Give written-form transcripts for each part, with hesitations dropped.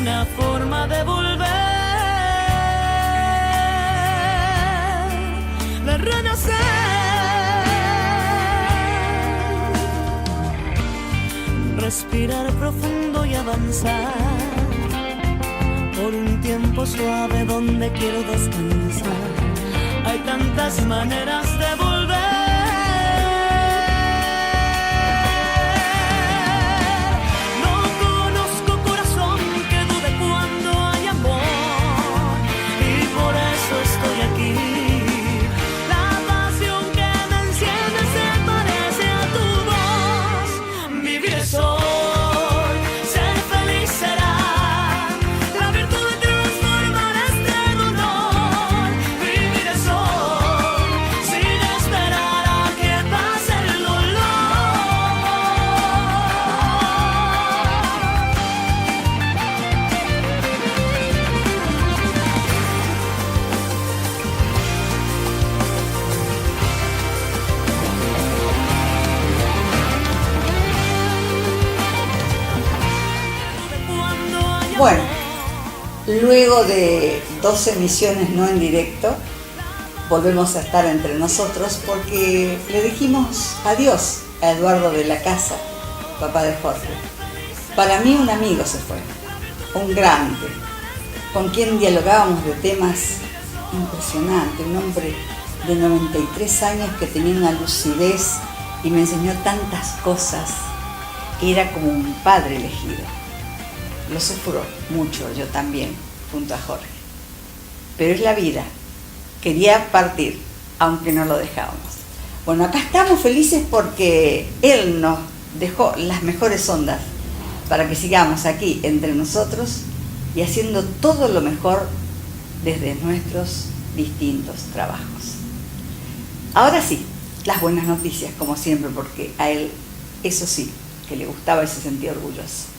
una forma de volver, de renacer, respirar profundo y avanzar por un tiempo suave donde quiero descansar. Hay tantas maneras de volver. Bueno, luego de 2 emisiones no en directo, volvemos a estar entre nosotros porque le dijimos adiós a Eduardo de la Casa, papá de Jorge. Para mí un amigo se fue, un grande, con quien dialogábamos de temas impresionantes, un hombre de 93 años que tenía una lucidez y me enseñó tantas cosas. Era como un padre elegido. Lo sufro mucho, yo también, junto a Jorge. Pero es la vida. Quería partir, aunque no lo dejábamos. Bueno, acá estamos felices porque él nos dejó las mejores ondas para que sigamos aquí entre nosotros y haciendo todo lo mejor desde nuestros distintos trabajos. Ahora sí, las buenas noticias, como siempre, porque a él, eso sí, que le gustaba y se sentía orgulloso.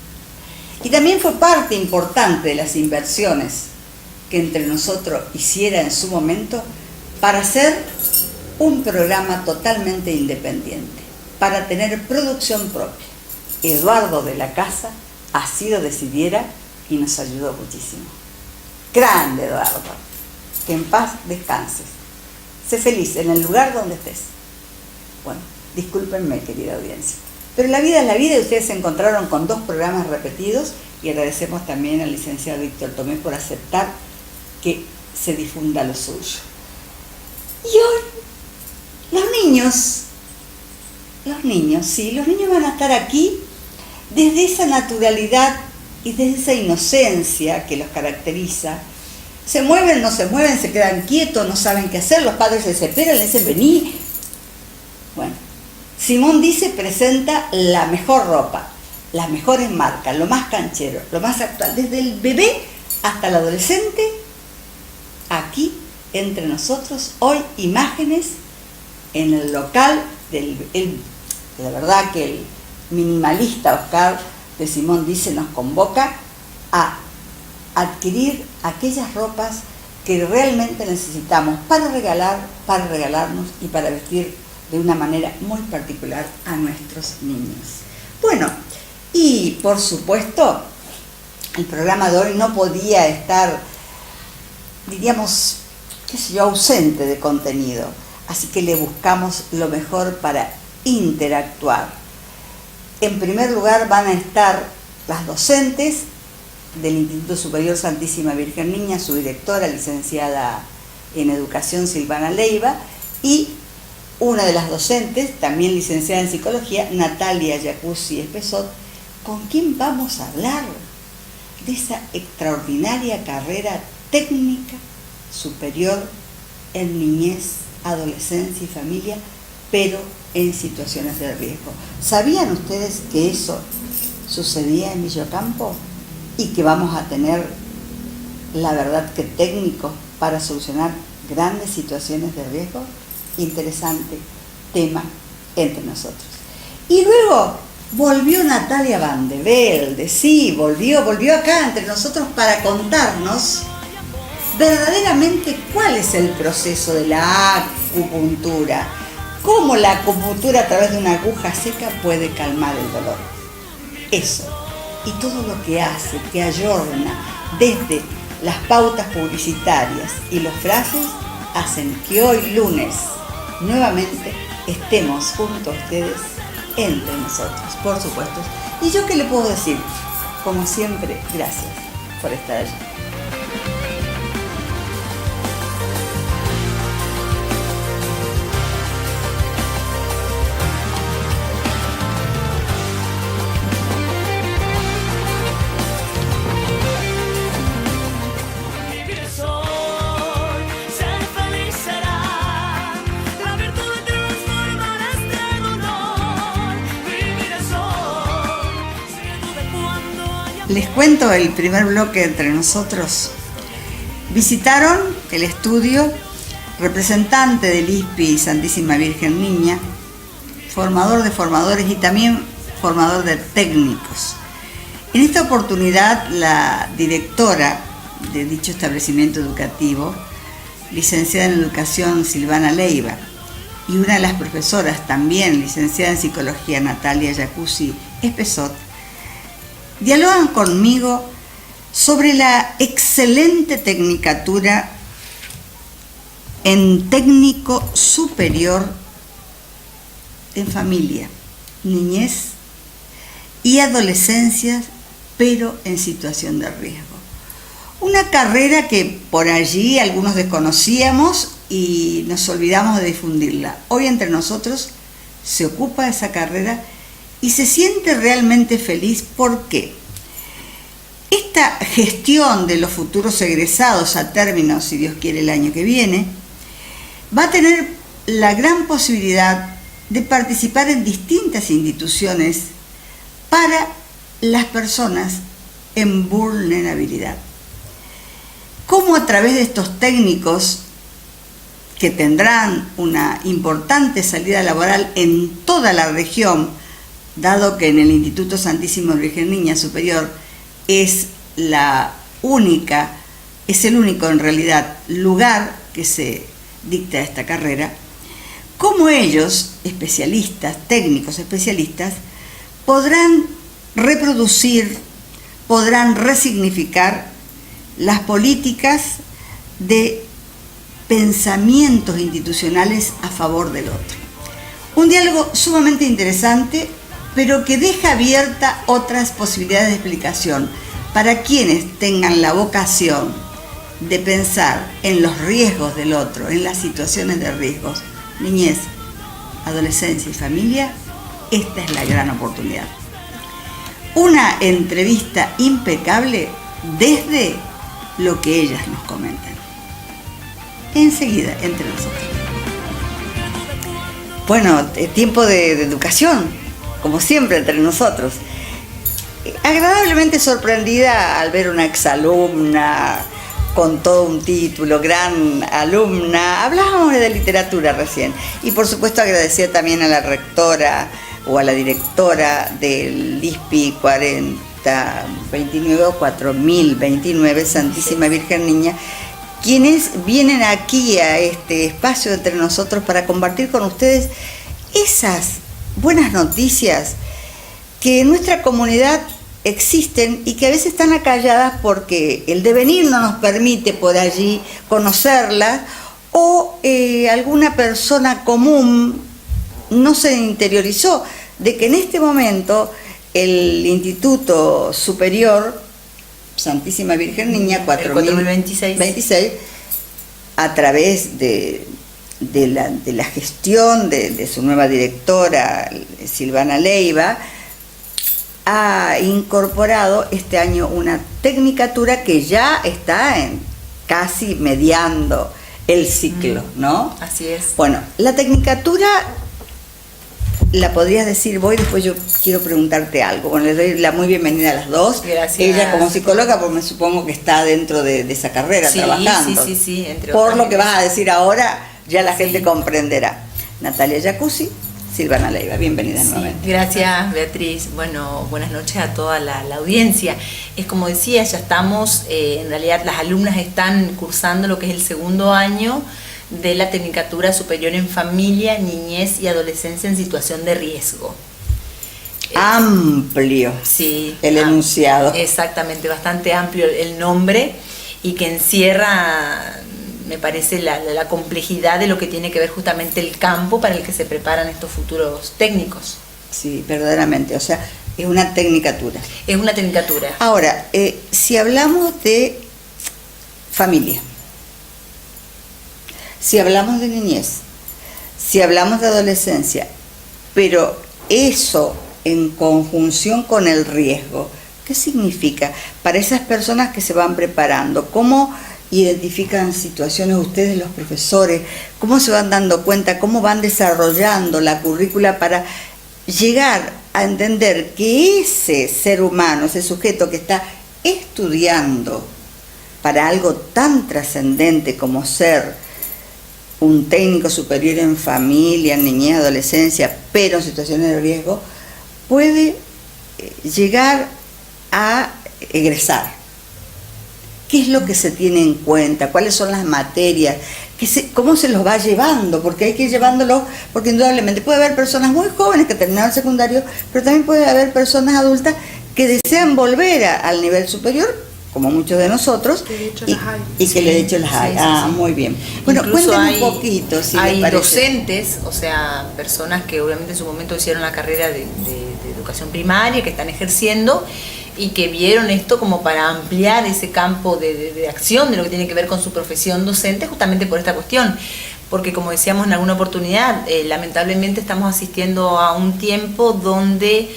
Y también fue parte importante de las inversiones que entre nosotros hiciera en su momento para hacer un programa totalmente independiente, para tener producción propia. Eduardo de la Casa así lo decidiera y nos ayudó muchísimo. Grande Eduardo, que en paz descanses. Sé feliz en el lugar donde estés. Bueno, discúlpenme, querida audiencia. Pero la vida es la vida y ustedes se encontraron con 2 programas repetidos y agradecemos también al licenciado Víctor Tomé por aceptar que se difunda lo suyo. Y hoy, los niños van a estar aquí desde esa naturalidad y desde esa inocencia que los caracteriza. Se mueven, no se mueven, se quedan quietos, no saben qué hacer, los padres se desesperan, le dicen vení. Bueno, Simón Dice presenta la mejor ropa, las mejores marcas, lo más canchero, lo más actual, desde el bebé hasta el adolescente, aquí entre nosotros, hoy imágenes en el local la verdad que el minimalista Oscar de Simón Dice nos convoca a adquirir aquellas ropas que realmente necesitamos para regalar, para regalarnos y para vestir de una manera muy particular a nuestros niños. Bueno, y por supuesto, el programa de hoy no podía estar, diríamos, ausente de contenido, así que le buscamos lo mejor para interactuar. En primer lugar van a estar las docentes del Instituto Superior Santísima Virgen Niña, su directora, licenciada en Educación Silvana Leiva, y una de las docentes, también licenciada en Psicología, Natalia Yacuzzi Espesot, con quien vamos a hablar de esa extraordinaria carrera técnica superior en niñez, adolescencia y familia, pero en situaciones de riesgo. ¿Sabían ustedes que eso sucedía en Villocampo? Y que vamos a tener, la verdad, que técnicos para solucionar grandes situaciones de riesgo. Interesante tema entre nosotros. Y luego volvió Natalia Van de Velde, sí, volvió acá entre nosotros para contarnos verdaderamente cuál es el proceso de la acupuntura, cómo la acupuntura a través de una aguja seca puede calmar el dolor. Eso y todo lo que hace, que ayorna desde las pautas publicitarias y los frases, hacen que hoy lunes nuevamente estemos junto a ustedes, entre nosotros, por supuesto. ¿Y yo qué le puedo decir? Como siempre, gracias por estar allí. Les cuento el primer bloque entre nosotros. Visitaron el estudio representante del ISPI Santísima Virgen Niña, formador de formadores y también formador de técnicos. En esta oportunidad, la directora de dicho establecimiento educativo, licenciada en Educación Silvana Leiva, y una de las profesoras también licenciada en Psicología, Natalia Jacuzzi Espesot, dialogan conmigo sobre la excelente tecnicatura en técnico superior en familia, niñez y adolescencia, pero en situación de riesgo. Una carrera que por allí algunos desconocíamos y nos olvidamos de difundirla. Hoy entre nosotros se ocupa esa carrera y se siente realmente feliz porque esta gestión de los futuros egresados a término, si Dios quiere, el año que viene, va a tener la gran posibilidad de participar en distintas instituciones para las personas en vulnerabilidad. Cómo a través de estos técnicos que tendrán una importante salida laboral en toda la región, dado que en el Instituto Santísima Virgen Niña Superior es el único en realidad lugar que se dicta esta carrera, cómo ellos, especialistas, técnicos especialistas, podrán reproducir, podrán resignificar las políticas de pensamientos institucionales a favor del otro. Un diálogo sumamente interesante, pero que deja abierta otras posibilidades de explicación para quienes tengan la vocación de pensar en los riesgos del otro, en las situaciones de riesgos, niñez, adolescencia y familia. Esta es la gran oportunidad. Una entrevista impecable desde lo que ellas nos comentan. Enseguida, entre nosotros. Bueno, tiempo de educación, como siempre, entre nosotros. Agradablemente sorprendida al ver una exalumna con todo un título, gran alumna. Hablábamos de literatura recién. Y por supuesto agradecida también a la rectora o a la directora del ISPI 4029 o 4029, Santísima Virgen Niña, quienes vienen aquí a este espacio entre nosotros para compartir con ustedes esas buenas noticias que en nuestra comunidad existen y que a veces están acalladas porque el devenir no nos permite por allí conocerlas, o alguna persona común no se interiorizó de que en este momento el Instituto Superior Santísima Virgen Niña 4026, a través de la gestión de su nueva directora Silvana Leiva, ha incorporado este año una tecnicatura que ya está casi mediando el ciclo, ¿no? Así es. Bueno, la tecnicatura la podrías decir vos y después yo quiero preguntarte algo. Bueno, les doy la muy bienvenida a las dos. Gracias. Ella como psicóloga, pues me supongo que está dentro de esa carrera, sí, trabajando. Sí, entre Por otras lo que vas a decir ahora, ya la gente Sí. comprenderá. Natalia Jacuzzi, Silvana Leiva, bienvenida nuevamente. Gracias, Beatriz. Bueno, buenas noches a toda la audiencia. Es como decía, ya estamos, en realidad las alumnas están cursando lo que es el segundo año de la Tecnicatura Superior en Familia, Niñez y Adolescencia en Situación de Riesgo. amplio, sí, el enunciado. Exactamente, bastante amplio el nombre, y que encierra, me parece, la complejidad de lo que tiene que ver justamente el campo para el que se preparan estos futuros técnicos. Sí, verdaderamente, o sea, es una tecnicatura. Es una tecnicatura. Ahora, si hablamos de familia, si hablamos de niñez, si hablamos de adolescencia, pero eso en conjunción con el riesgo, ¿qué significa para esas personas que se van preparando? ¿Cómo identifican situaciones ustedes, los profesores? ¿Cómo se van dando cuenta? ¿Cómo van desarrollando la currícula para llegar a entender que ese ser humano, ese sujeto que está estudiando para algo tan trascendente como ser un técnico superior en familia, niñez, adolescencia, pero en situaciones de riesgo, puede llegar a egresar? ¿Qué es lo que se tiene en cuenta? ¿Cuáles son las materias? ¿Cómo se los va llevando? Porque hay que ir llevándolos, porque indudablemente puede haber personas muy jóvenes que terminaron el secundario, pero también puede haber personas adultas que desean volver al nivel superior, como muchos de nosotros, y que de hecho las hay. Muy bien. Bueno, cuéntanos un poquito, si hay les parece. docentes, o sea, personas que obviamente en su momento hicieron la carrera de educación primaria, que están ejerciendo, y que vieron esto como para ampliar ese campo de acción de lo que tiene que ver con su profesión docente, justamente por esta cuestión. Porque, como decíamos en alguna oportunidad, lamentablemente estamos asistiendo a un tiempo donde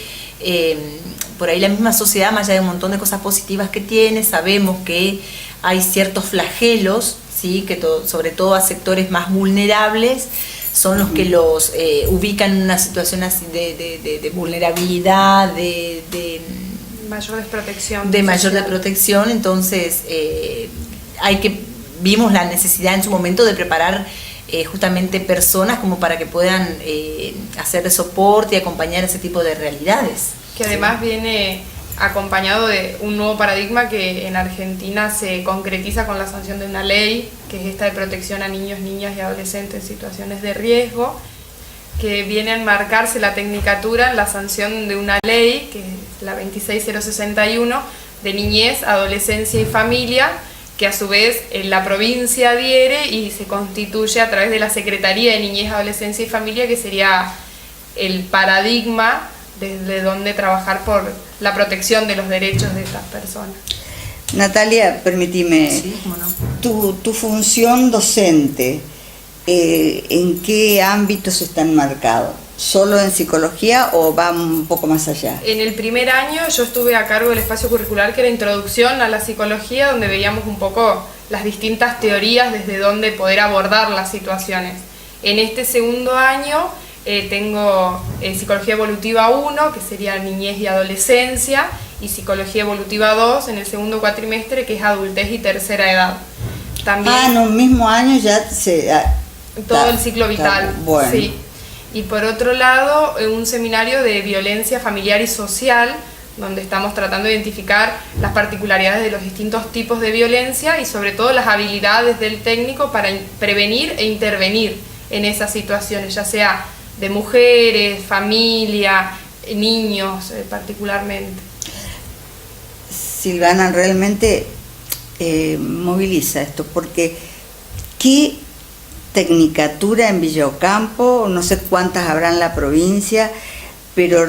por ahí la misma sociedad, más allá de un montón de cosas positivas que tiene, sabemos que hay ciertos flagelos, ¿sí? Que sobre todo a sectores más vulnerables son los que los ubican en una situación así de vulnerabilidad, de mayor desprotección. De mayor desprotección. Entonces vimos la necesidad en su momento de preparar justamente personas como para que puedan hacer de soporte y acompañar ese tipo de realidades. Que además viene acompañado de un nuevo paradigma que en Argentina se concretiza con la sanción de una ley, que es esta de protección a niños, niñas y adolescentes en situaciones de riesgo, que viene a enmarcarse la tecnicatura en la sanción de una ley, que es la 26061, de niñez, adolescencia y familia, que a su vez la provincia adhiere y se constituye a través de la Secretaría de Niñez, Adolescencia y Familia, que sería el paradigma desde donde trabajar por la protección de los derechos de estas personas. Natalia, permitime, sí, ¿cómo no? Tu función docente, ¿en qué ámbitos está enmarcado? ¿Solo en psicología o va un poco más allá? En el primer año yo estuve a cargo del espacio curricular que era Introducción a la Psicología, donde veíamos un poco las distintas teorías desde donde poder abordar las situaciones. En este segundo año tengo Psicología Evolutiva 1, que sería Niñez y Adolescencia, y Psicología Evolutiva 2 en el segundo cuatrimestre, que es Adultez y Tercera Edad. También, en un mismo año ya se... todo el ciclo vital. Bueno. Sí. Y por otro lado, un seminario de violencia familiar y social, donde estamos tratando de identificar las particularidades de los distintos tipos de violencia y sobre todo las habilidades del técnico para prevenir e intervenir en esas situaciones, ya sea de mujeres, familia, niños particularmente. Silvana, realmente moviliza esto, porque ¿qué tecnicatura en Villa Ocampo? No sé cuántas habrá en la provincia, pero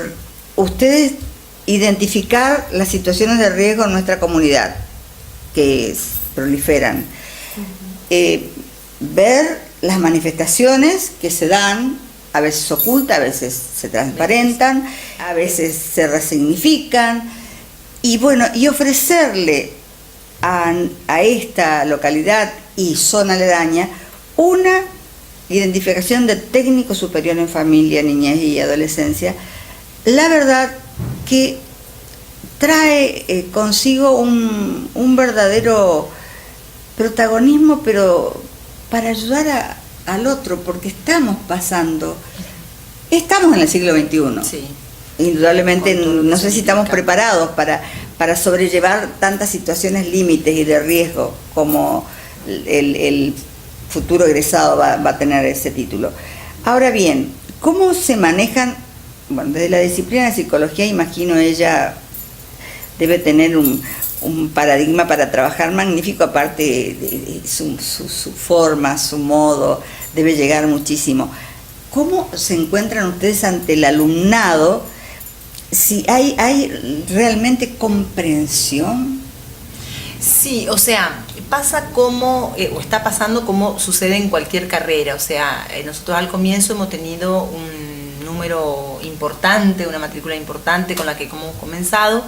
ustedes identificar las situaciones de riesgo en nuestra comunidad que proliferan, ver las manifestaciones que se dan, a veces ocultas, a veces se transparentan, a veces se resignifican, y bueno, y ofrecerle a esta localidad y zona aledaña una identificación de técnico superior en familia, niñez y adolescencia, la verdad que trae consigo un verdadero protagonismo, pero para ayudar al otro, porque estamos en el siglo XXI. Sí. Indudablemente, no sé si estamos preparados para sobrellevar tantas situaciones límites y de riesgo como el futuro egresado va a tener ese título. Ahora bien, ¿cómo se manejan? bueno, desde la disciplina de psicología, imagino ella debe tener un paradigma para trabajar magnífico, aparte de su forma, su modo, debe llegar muchísimo. ¿Cómo se encuentran ustedes ante el alumnado? Si hay realmente comprensión. Sí, o sea, pasa como, o está pasando como sucede en cualquier carrera. O sea, nosotros al comienzo hemos tenido un número importante, una matrícula importante con la que hemos comenzado.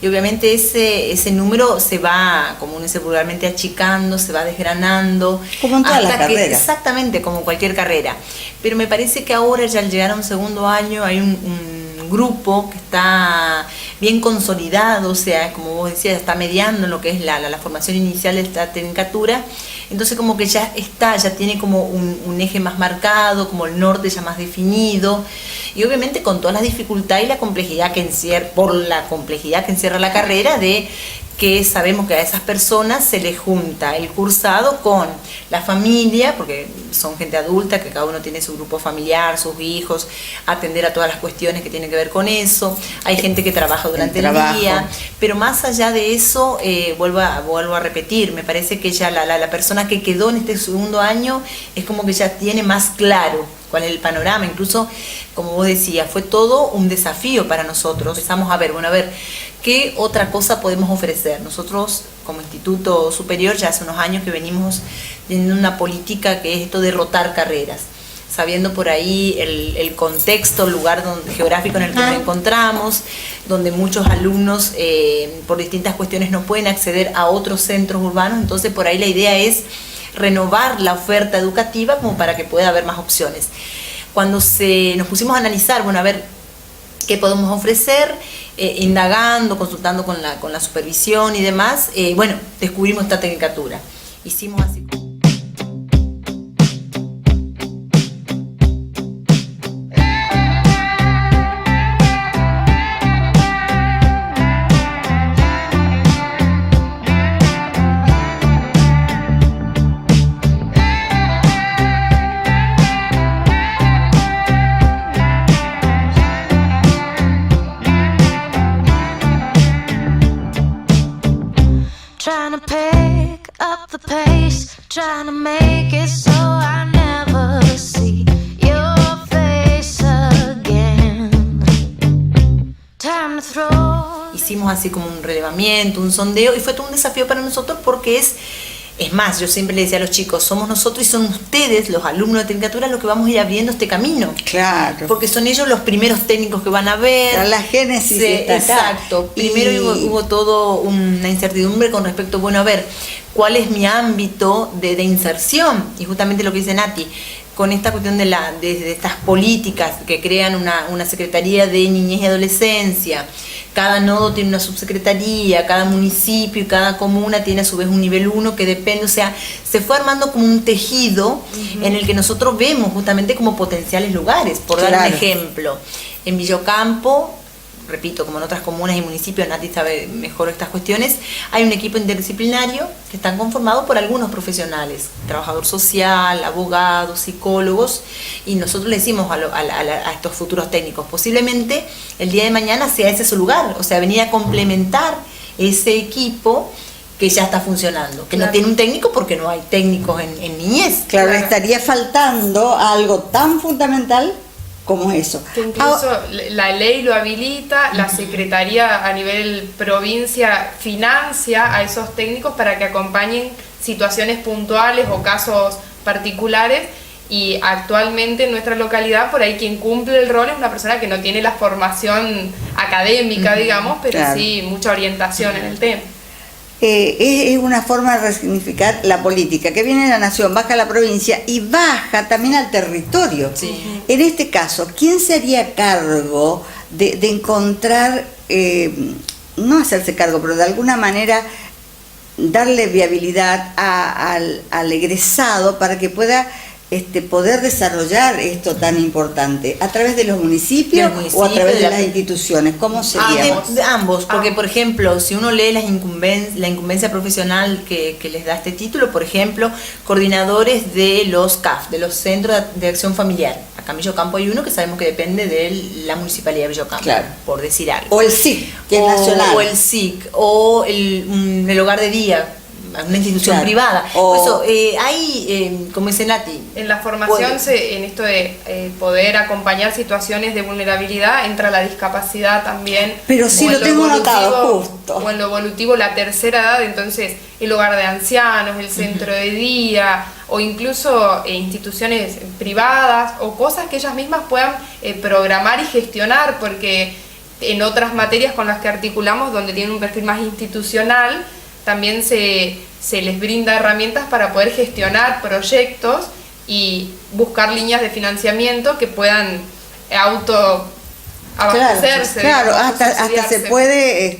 Y obviamente ese número se va, como uno dice vulgarmente, achicando, se va desgranando. Como en todas las carreras. Exactamente, como cualquier carrera. Pero me parece que ahora, ya al llegar a un segundo año, hay un grupo que está bien consolidado, o sea, como vos decías, está mediando en lo que es la formación inicial de esta tecnicatura. Entonces como que ya tiene como un eje más marcado, como el norte ya más definido, y obviamente con todas las dificultades y la complejidad que encierra la carrera, de que sabemos que a esas personas se les junta el cursado con la familia, porque son gente adulta, que cada uno tiene su grupo familiar, sus hijos, atender a todas las cuestiones que tienen que ver con eso. Hay gente que trabaja durante el día, pero más allá de eso, vuelvo a repetir, me parece que ya la persona que quedó en este segundo año es como que ya tiene más claro cuál es el panorama. Incluso, como vos decías, fue todo un desafío para nosotros. Empezamos a ver, ¿qué otra cosa podemos ofrecer? Nosotros, como Instituto Superior, ya hace unos años que venimos teniendo una política que es esto de rotar carreras, sabiendo por ahí el contexto, el lugar geográfico en el que nos encontramos, donde muchos alumnos por distintas cuestiones no pueden acceder a otros centros urbanos. Entonces por ahí la idea es renovar la oferta educativa como para que pueda haber más opciones. Cuando nos pusimos a analizar, a ver qué podemos ofrecer, indagando, consultando con la supervisión y demás, descubrimos esta tecnicatura. Hicimos así. Trying to pick up the pace, trying to make it so I never see your face again. Time to throw. Hicimos así como un relevamiento, un sondeo, y fue todo un desafío para nosotros porque es más, yo siempre le decía a los chicos, somos nosotros y son ustedes, los alumnos de tecnicatura, los que vamos a ir abriendo este camino. Claro. Porque son ellos los primeros técnicos que van a ver. La génesis está acá. Exacto. Primero hubo todo una incertidumbre con respecto, ¿cuál es mi ámbito de inserción? Y justamente lo que dice Nati, con esta cuestión de estas políticas que crean una Secretaría de Niñez y Adolescencia. Cada nodo tiene una subsecretaría, cada municipio y cada comuna tiene a su vez un nivel 1 que depende, o sea, se fue armando como un tejido en el que nosotros vemos justamente como potenciales lugares. Por dar un ejemplo, en Villocampo, repito, como en otras comunas y municipios, Nati sabe mejor estas cuestiones, hay un equipo interdisciplinario que están conformados por algunos profesionales, trabajador social, abogados, psicólogos, y nosotros le decimos a estos futuros técnicos, posiblemente el día de mañana sea ese su lugar, o sea, venir a complementar ese equipo que ya está funcionando, que no tiene un técnico porque no hay técnicos en niñez. Claro, estaría faltando algo tan fundamental como eso. Que incluso la ley lo habilita, la Secretaría a nivel provincia financia a esos técnicos para que acompañen situaciones puntuales o casos particulares, y actualmente en nuestra localidad por ahí quien cumple el rol es una persona que no tiene la formación académica, digamos, pero sí mucha orientación en el tema. Es una forma de resignificar la política, que viene de la nación, baja a la provincia y baja también al territorio. Sí. En este caso, ¿quién se haría cargo de encontrar, no hacerse cargo, pero de alguna manera darle viabilidad al egresado para que pueda poder desarrollar esto tan importante? ¿A través de los municipios o a través de las instituciones? ¿Cómo sería? De ambos, porque por ejemplo, si uno lee la incumbencia profesional que les da este título, por ejemplo, coordinadores de los CAF, de los Centros de Acción Familiar. Acá en Villocampo hay uno que sabemos que depende de la Municipalidad de Villocampo, Claro. por decir algo. O el SIC, que es nacional. O el SIC, o el hogar de día, una institución Claro. privada. O- Por eso, hay, como dice Nati, En la formación, en esto de poder acompañar situaciones de vulnerabilidad, entra la discapacidad también. Pero sí o en lo tengo evolutivo- anotado, justo. O en lo evolutivo la tercera edad, entonces el hogar de ancianos, el centro de día, o incluso instituciones privadas, o cosas que ellas mismas puedan programar y gestionar, porque en otras materias con las que articulamos, donde tienen un perfil más institucional, también se les brinda herramientas para poder gestionar proyectos y buscar líneas de financiamiento que puedan abastecerse. Claro, digamos, hasta se subsidiarse. puede,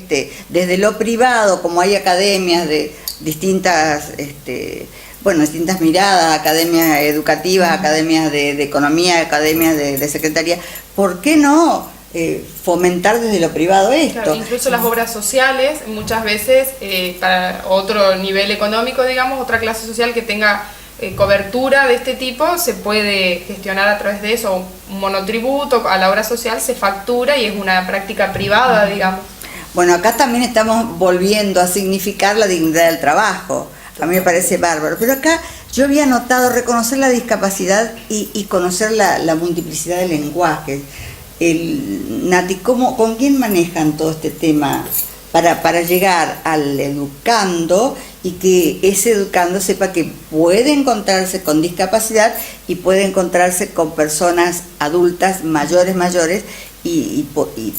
desde lo privado, como hay academias de distintas, distintas miradas, academias educativas, academias de economía, academias de secretaría, ¿por qué no fomentar desde lo privado esto? Claro, incluso las obras sociales, muchas veces para otro nivel económico, digamos, otra clase social que tenga cobertura de este tipo, se puede gestionar a través de eso. Un monotributo a la obra social se factura y es una práctica privada, digamos. Bueno, acá también estamos volviendo a significar la dignidad del trabajo. A mí me parece bárbaro. Pero acá yo había notado reconocer la discapacidad y conocer la multiplicidad de lenguajes. Nati, ¿con quién manejan todo este tema para llegar al educando y que ese educando sepa que puede encontrarse con discapacidad y puede encontrarse con personas adultas mayores y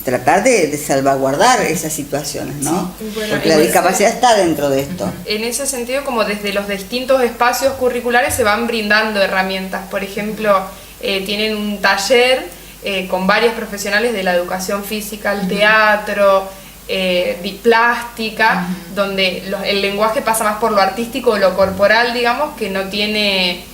tratar de salvaguardar esas situaciones, ¿no? Sí, bueno, porque la discapacidad está dentro de esto. En ese sentido, como desde los distintos espacios curriculares se van brindando herramientas. Por ejemplo, tienen un taller con varios profesionales de la educación física, el teatro, plástica, donde el lenguaje pasa más por lo artístico o lo corporal, digamos, que no tiene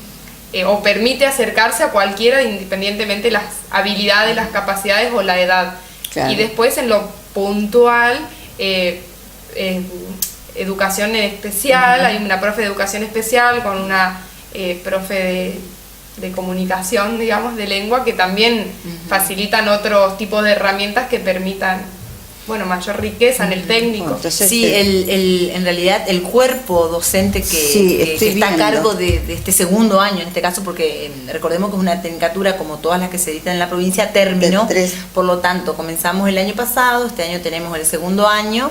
o permite acercarse a cualquiera independientemente de las habilidades, las capacidades o la edad. Claro. Y después en lo puntual, educación en especial, hay una profe de educación especial con una profe de comunicación, digamos, de lengua, que también facilitan otros tipos de herramientas que permitan, bueno, mayor riqueza en el técnico. Entonces, sí, en realidad el cuerpo docente Sí, que estoy está a viendo. cargo de este segundo año, en este caso, porque recordemos que es una tecnicatura como todas las que se editan en la provincia, terminó, De 3. por lo tanto comenzamos el año pasado, este año tenemos el segundo año,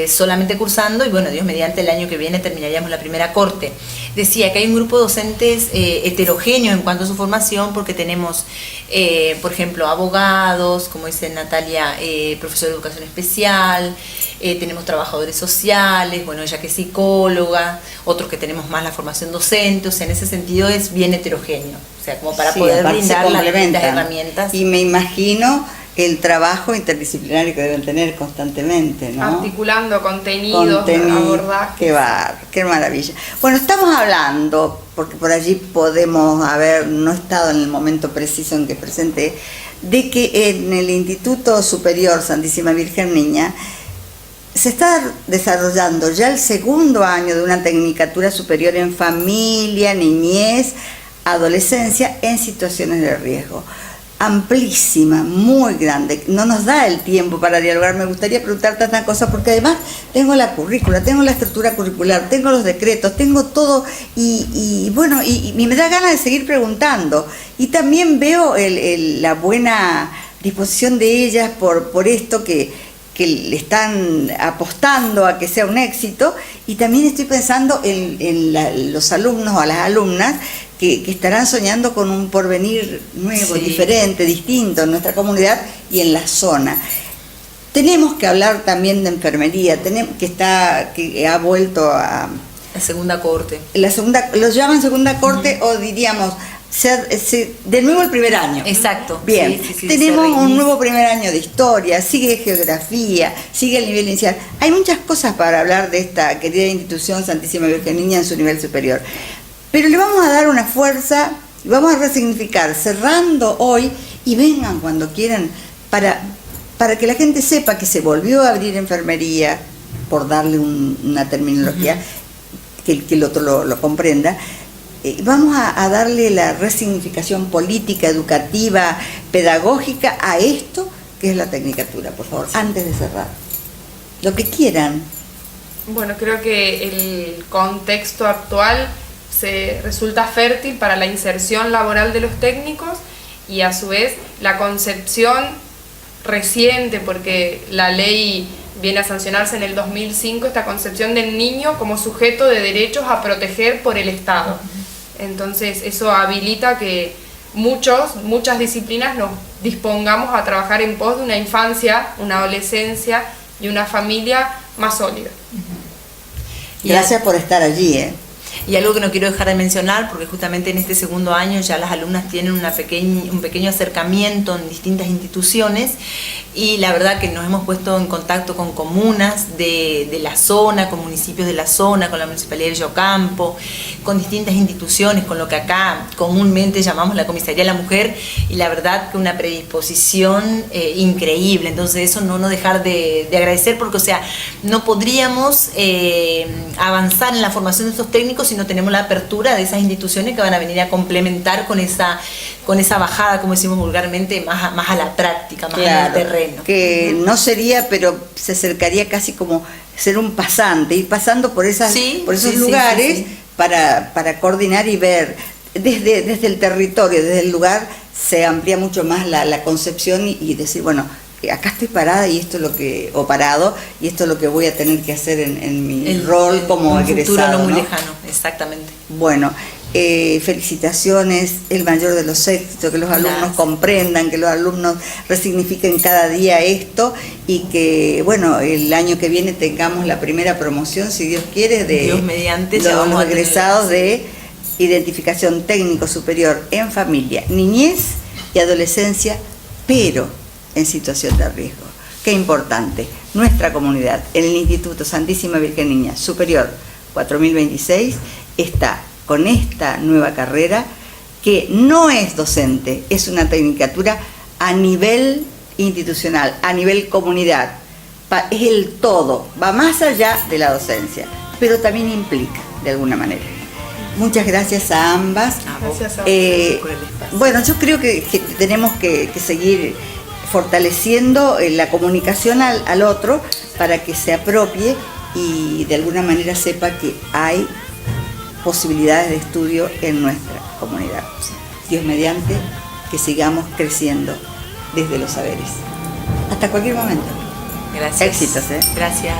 solamente cursando, y bueno, Dios mediante el año que viene terminaríamos la primera corte. Decía que hay un grupo de docentes heterogéneos en cuanto a su formación, porque tenemos, por ejemplo, abogados, como dice Natalia, profesor de educación especial, tenemos trabajadores sociales, bueno, ella que es psicóloga, otros que tenemos más la formación docente, o sea, en ese sentido es bien heterogéneo, o sea, como para Sí, poder aparte se brindar las complementan. distintas herramientas. Y me imagino el trabajo interdisciplinario que deben tener constantemente, ¿no? Articulando contenidos, abordajes. Qué maravilla. Bueno, estamos hablando, porque por allí podemos haber no estado en el momento preciso en que presenté, de que en el Instituto Superior Santísima Virgen Niña se está desarrollando ya el segundo año de una tecnicatura superior en familia, niñez, adolescencia en situaciones de riesgo. Amplísima, muy grande, no nos da el tiempo para dialogar. Me gustaría preguntar tantas cosas porque además tengo la currícula, tengo la estructura curricular, tengo los decretos, tengo todo y bueno, y me da ganas de seguir preguntando, y también veo la buena disposición de ellas por esto que le están apostando a que sea un éxito, y también estoy pensando en los alumnos o las alumnas que estarán soñando con un porvenir nuevo, Sí. diferente, distinto en nuestra comunidad y en la zona. Tenemos que hablar también de enfermería, que ha vuelto a La segunda corte. la segunda, los llaman segunda corte, o diríamos de nuevo el primer año. Exacto. Bien, Sí, sí, sí, tenemos se un reinicia. nuevo primer año de historia, sigue geografía, sigue el nivel inicial. Hay muchas cosas para hablar de esta querida institución Santísima Virgen Niña en su nivel superior. Pero le vamos a dar una fuerza y vamos a resignificar, cerrando hoy, y vengan cuando quieran, para que la gente sepa que se volvió a abrir enfermería, por darle una terminología, que el otro lo comprenda, vamos a darle la resignificación política, educativa, pedagógica a esto que es la tecnicatura, por favor, antes de cerrar. Lo que quieran. Bueno, creo que el contexto actual se resulta fértil para la inserción laboral de los técnicos y a su vez la concepción reciente, porque la ley viene a sancionarse en el 2005, esta concepción del niño como sujeto de derechos a proteger por el Estado. Entonces eso habilita que muchas disciplinas nos dispongamos a trabajar en pos de una infancia, una adolescencia y una familia más sólida. Gracias por estar allí, Y algo que no quiero dejar de mencionar, porque justamente en este segundo año ya las alumnas tienen un pequeño acercamiento en distintas instituciones, y la verdad que nos hemos puesto en contacto con comunas de la zona, con municipios de la zona, con la Municipalidad de Yocampo, con distintas instituciones, con lo que acá comúnmente llamamos la Comisaría de la Mujer, y la verdad que una predisposición increíble. Entonces eso no dejar de agradecer, porque o sea, no podríamos avanzar en la formación de estos técnicos si no tenemos la apertura de esas instituciones que van a venir a complementar con esa bajada, como decimos vulgarmente, más a la práctica, más al terreno. Que no sería, pero se acercaría casi como ser un pasante, ir pasando por esos lugares. Sí. Para coordinar y ver desde el territorio, desde el lugar, se amplía mucho más la concepción y decir, bueno, acá estoy parada y esto es lo que, o parado, y esto es lo que voy a tener que hacer en mi rol como egresado. Un futuro no muy lejano, exactamente. Bueno, felicitaciones, el mayor de los éxitos, que los alumnos comprendan, que los alumnos resignifiquen cada día esto, y que, bueno, el año que viene tengamos la primera promoción, si Dios quiere, de Dios mediante, los egresados de identificación técnico superior en familia, niñez y adolescencia, pero en situación de riesgo. Qué importante, nuestra comunidad en el Instituto Santísima Virgen Niña Superior 4026 está con esta nueva carrera, que no es docente, es una tecnicatura a nivel institucional, a nivel comunidad, es el todo, va más allá de la docencia, pero también implica de alguna manera. Muchas gracias a ambas. Gracias a por el espacio. Bueno, yo creo que tenemos que seguir fortaleciendo la comunicación al otro para que se apropie y de alguna manera sepa que hay posibilidades de estudio en nuestra comunidad. Dios mediante, que sigamos creciendo desde los saberes. Hasta cualquier momento. Gracias. Éxitos, Gracias.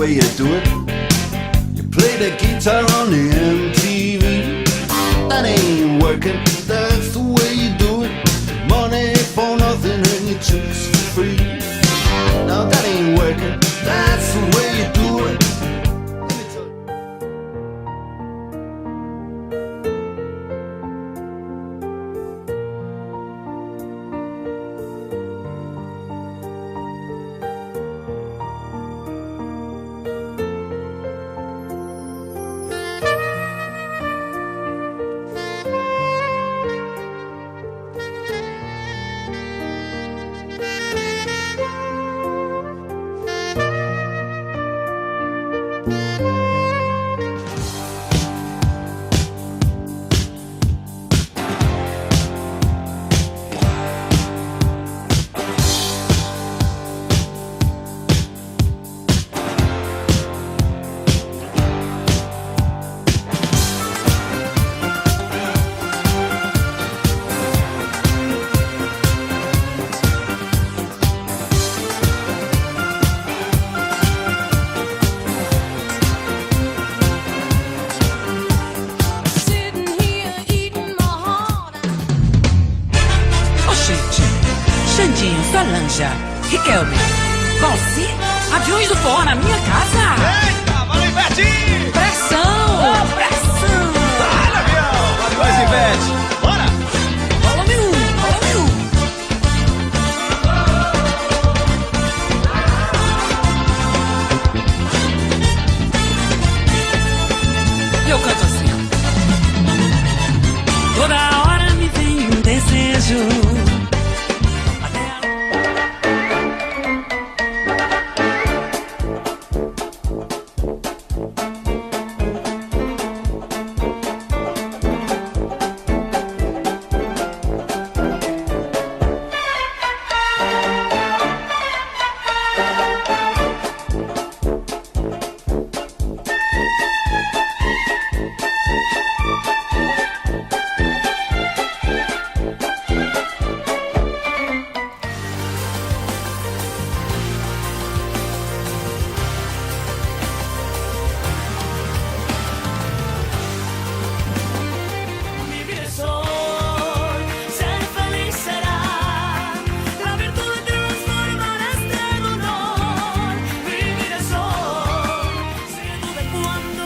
way you do it. You play the guitar on the MTV. That ain't working, that's the way you do it. Money for nothing and your chicks for free. No, that ain't working, that's the way you do it. Que Kelvin? Valci? Aviões do forró na minha casa? Eita, valeu, Ivete! Pressão! Oh, pressão! Vai, avião! Aviões, Ivete! Bora! Rola-me um! Rola-me um! E eu canto assim. Toda hora me vem um desejo.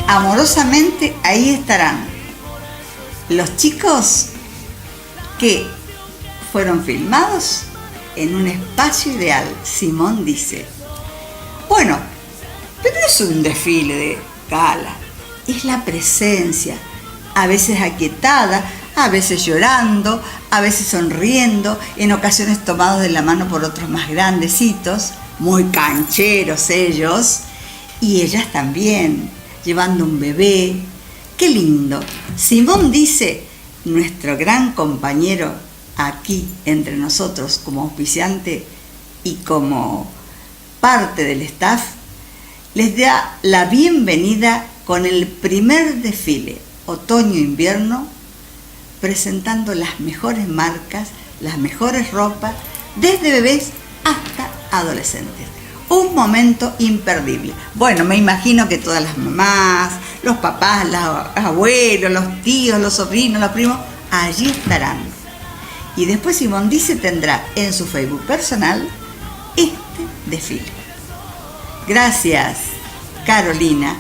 Amorosamente ahí estarán los chicos que fueron filmados en un espacio ideal. Simón dice, bueno, pero no es un desfile de gala, es la presencia, a veces aquietada, a veces llorando, a veces sonriendo, en ocasiones tomados de la mano por otros más grandecitos, muy cancheros ellos, y ellas también, llevando un bebé. ¡Qué lindo! Simón dice, nuestro gran compañero aquí entre nosotros como auspiciante y como parte del staff, les da la bienvenida con el primer desfile otoño-invierno, presentando las mejores marcas, las mejores ropas, desde bebés hasta adolescentes. Un momento imperdible. Bueno, me imagino que todas las mamás, los papás, los abuelos, los tíos, los sobrinos, los primos, allí estarán. Y después Simón dice tendrá en su Facebook personal este desfile. Gracias, Carolina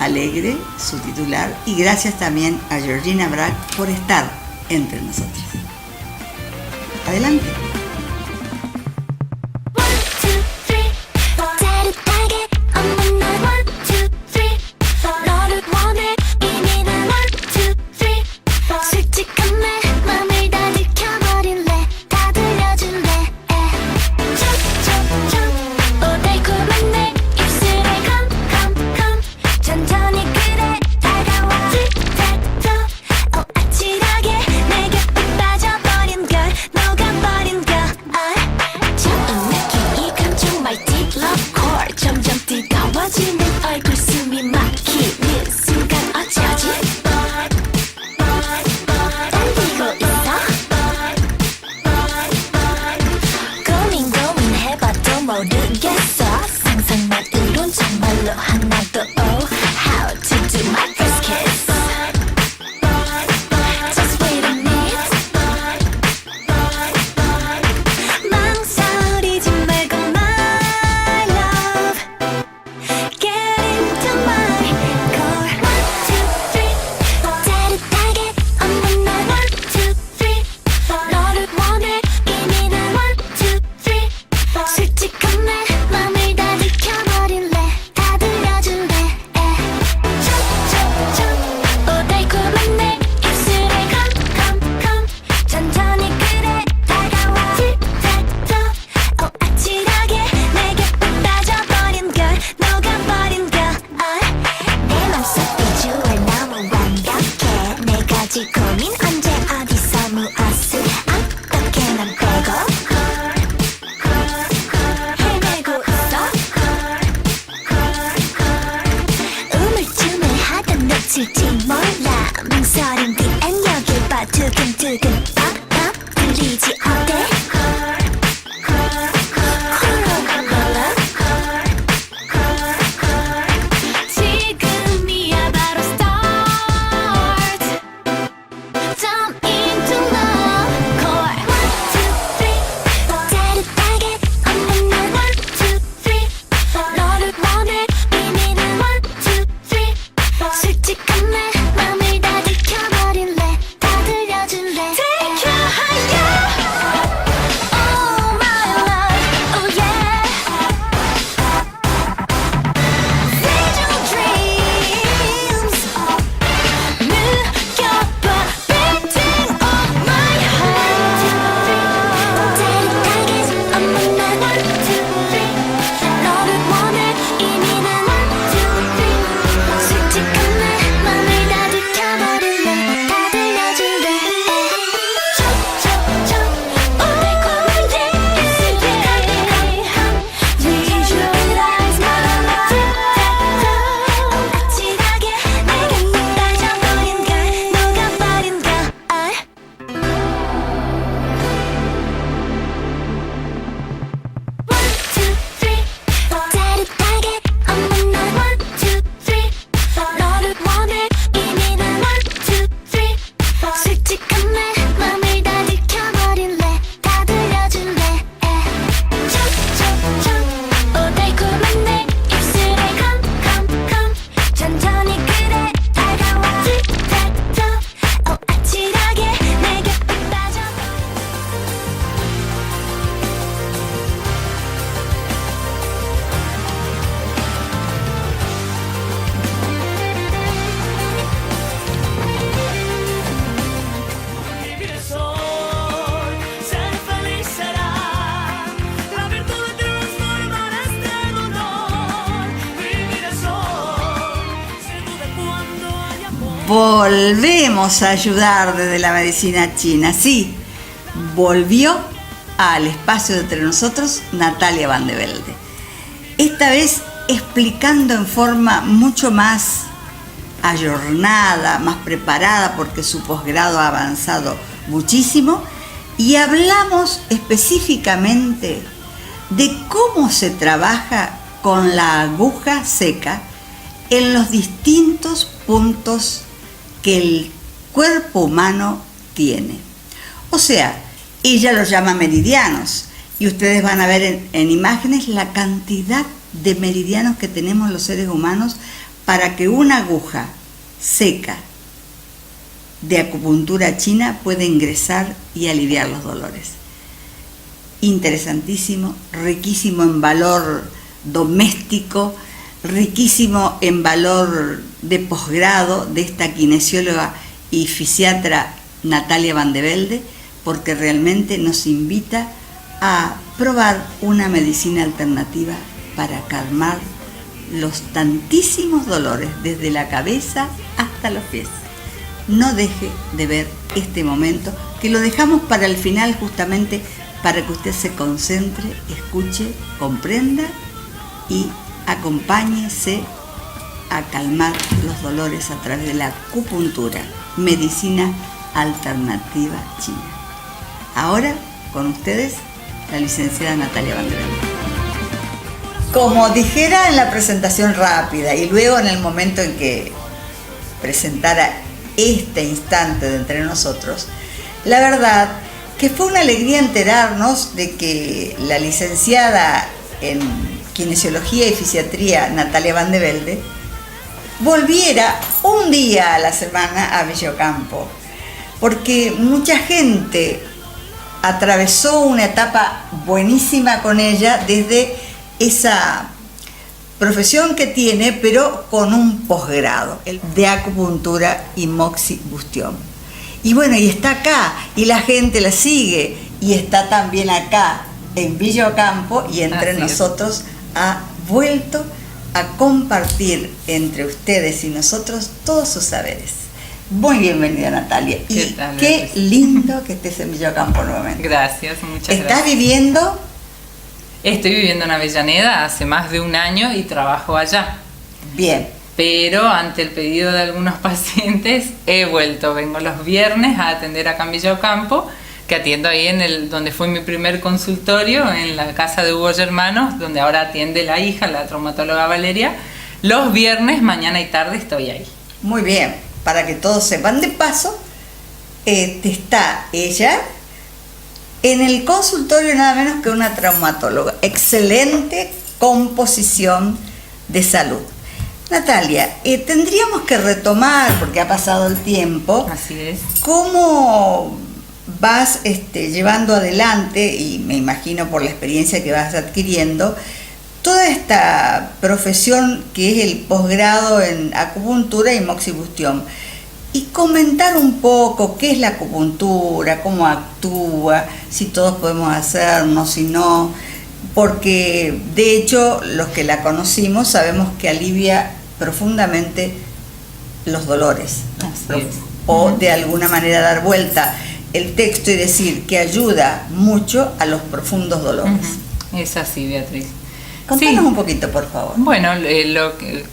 Alegre, su titular, y gracias también a Georgina Bragg por estar entre nosotros. Adelante. 모르겠어 상상만 으로 넌 정말로 하나도 how to do my first kiss. Just wait a minute. 망설이지 말고 my love. Get into my core. 1, 2, 3 짜릿하게 없는 날 1, 2, 3 너를 원해 이미 난 1, 2, 3 솔직한 내 맘을 다 들켜버릴래. 다 들려줄래. 촉촉촉 오 달콤한 내 입술에 come 천천히 그래 다가와 틱탁톡 오 아찔하게 내게 푹 빠져버린 걸 녹아버린 걸 내 맘속 비주얼 너무 완벽해. 네 가지 고민 언제 어디서 무엇을 어떻게 난 빼고 헤매고 있어. 우물쭈물하다 놓칠지 몰라. 망설임 뒤엔 여길 봐. 두근두근 빡빡 들리지 어때? 지금이야 바로 start. Jump into love core. 1, 2, 3 짜릿하게 없는 날 1, 2, 3 너를 원해 이미 난 1, 2, 3 솔직한 내 맘을 다 들켜버릴래. 다 들려줄래. Take you higher. Oh my love. Oh yeah. Seize your dreams. 느껴봐 beating of my heart. 짜릿하게 없는 날 1, 2, 3 너를 원해 이미 난 1, 2, 3 솔직한 내 맘을 다 들켜버릴래. 다 들려줄래. 촉촉촉 오 달콤한 내 입술에 Visualize my life. 아찔하게 내게 푹 빠져버린 걸 녹아버린 걸 1, 2, 3 짜릿하게 없는 날 1, 2, 3 너를 원해 이미 난 1, 2, 3 솔직한 내 맘을 다 들켜버릴래. 다 들려줄래. 촉촉촉 오 달콤한 내 입술에 come 천천히 그래 다가와 틱탁톡 오 아찔하게 내게 푹 빠져버린 Vivir es hoy, ser feliz será. La virtud de transformar este dolor. Vivir es hoy, se duda cuando hay amor. Volvemos a ayudar desde la medicina china. Sí, volvió al espacio de entre nosotros Natalia Van de Velde. Esta vez explicando en forma mucho más ayornada, más preparada, porque su posgrado ha avanzado muchísimo, y hablamos específicamente de cómo se trabaja con la aguja seca en los distintos puntos que el cuerpo humano tiene. O sea, ella los llama meridianos, y ustedes van a ver en imágenes la cantidad de meridianos que tenemos los seres humanos para que una aguja seca de acupuntura china pueda ingresar y aliviar los dolores. Interesantísimo, riquísimo en valor doméstico, riquísimo en valor de posgrado de esta kinesióloga y fisiatra Natalia Van de Velde, porque realmente nos invita a probar una medicina alternativa para calmar los tantísimos dolores desde la cabeza hasta los pies. No deje de ver este momento, que lo dejamos para el final justamente para que usted se concentre, escuche, comprenda y acompáñese a calmar los dolores a través de la acupuntura, medicina alternativa china. Ahora, con ustedes, la licenciada Natalia Van de Velde. como dijera en la presentación rápida y luego en el momento en que presentara este instante de entre nosotros, la verdad que fue una alegría enterarnos de que la licenciada en Kinesiología y Fisiatría, Natalia Van de Velde, volviera un día a la semana a Villa Ocampo, porque mucha gente atravesó una etapa buenísima con ella desde esa profesión que tiene, pero con un posgrado de acupuntura y moxibustión. Y bueno, y está acá, y la gente la sigue, y está también acá en Villa Ocampo, y entre nosotros ha vuelto a compartir entre ustedes y nosotros todos sus saberes. Muy bienvenida, Natalia. ¿Qué Y tal, qué Beatriz? lindo que estés en Villa Ocampo nuevamente. Gracias, muchas ¿Estás gracias. viviendo? Estoy viviendo en Avellaneda hace más de un año y trabajo allá. Bien. Pero ante el pedido de algunos pacientes he vuelto. Vengo los viernes a atender acá en Villa Ocampo, que atiendo ahí donde fue mi primer consultorio, en la casa de Hugo Germanos, donde ahora atiende la hija, la traumatóloga Valeria. Los viernes, mañana y tarde estoy ahí. Muy bien, para que todos sepan. De paso, está ella en el consultorio nada menos que una traumatóloga. Excelente composición de salud. Natalia, tendríamos que retomar, porque ha pasado el tiempo, Así es. cómo vas llevando adelante, y me imagino por la experiencia que vas adquiriendo, toda esta profesión que es el posgrado en acupuntura y moxibustión. Y comentar un poco qué es la acupuntura, cómo actúa, si todos podemos hacerlo, si no, porque de hecho los que la conocimos sabemos que alivia profundamente los dolores, Así es. o de alguna manera dar vuelta el texto y decir que ayuda mucho a los profundos dolores. Es así, Beatriz. Contanos Sí. un poquito, por favor. Bueno,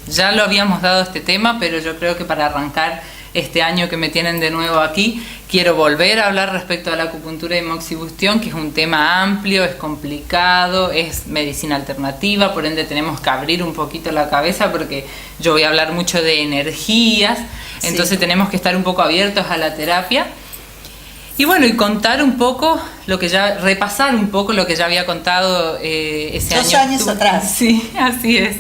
ya lo habíamos dado este tema, pero yo creo que para arrancar este año que me tienen de nuevo aquí, quiero volver a hablar respecto a la acupuntura y moxibustión, que es un tema amplio, es complicado, es medicina alternativa, por ende tenemos que abrir un poquito la cabeza porque yo voy a hablar mucho de energías, entonces tenemos que estar un poco abiertos a la terapia. Y bueno, y contar un poco repasar un poco lo que ya había contado ese año. 2 años atrás. Sí, así es.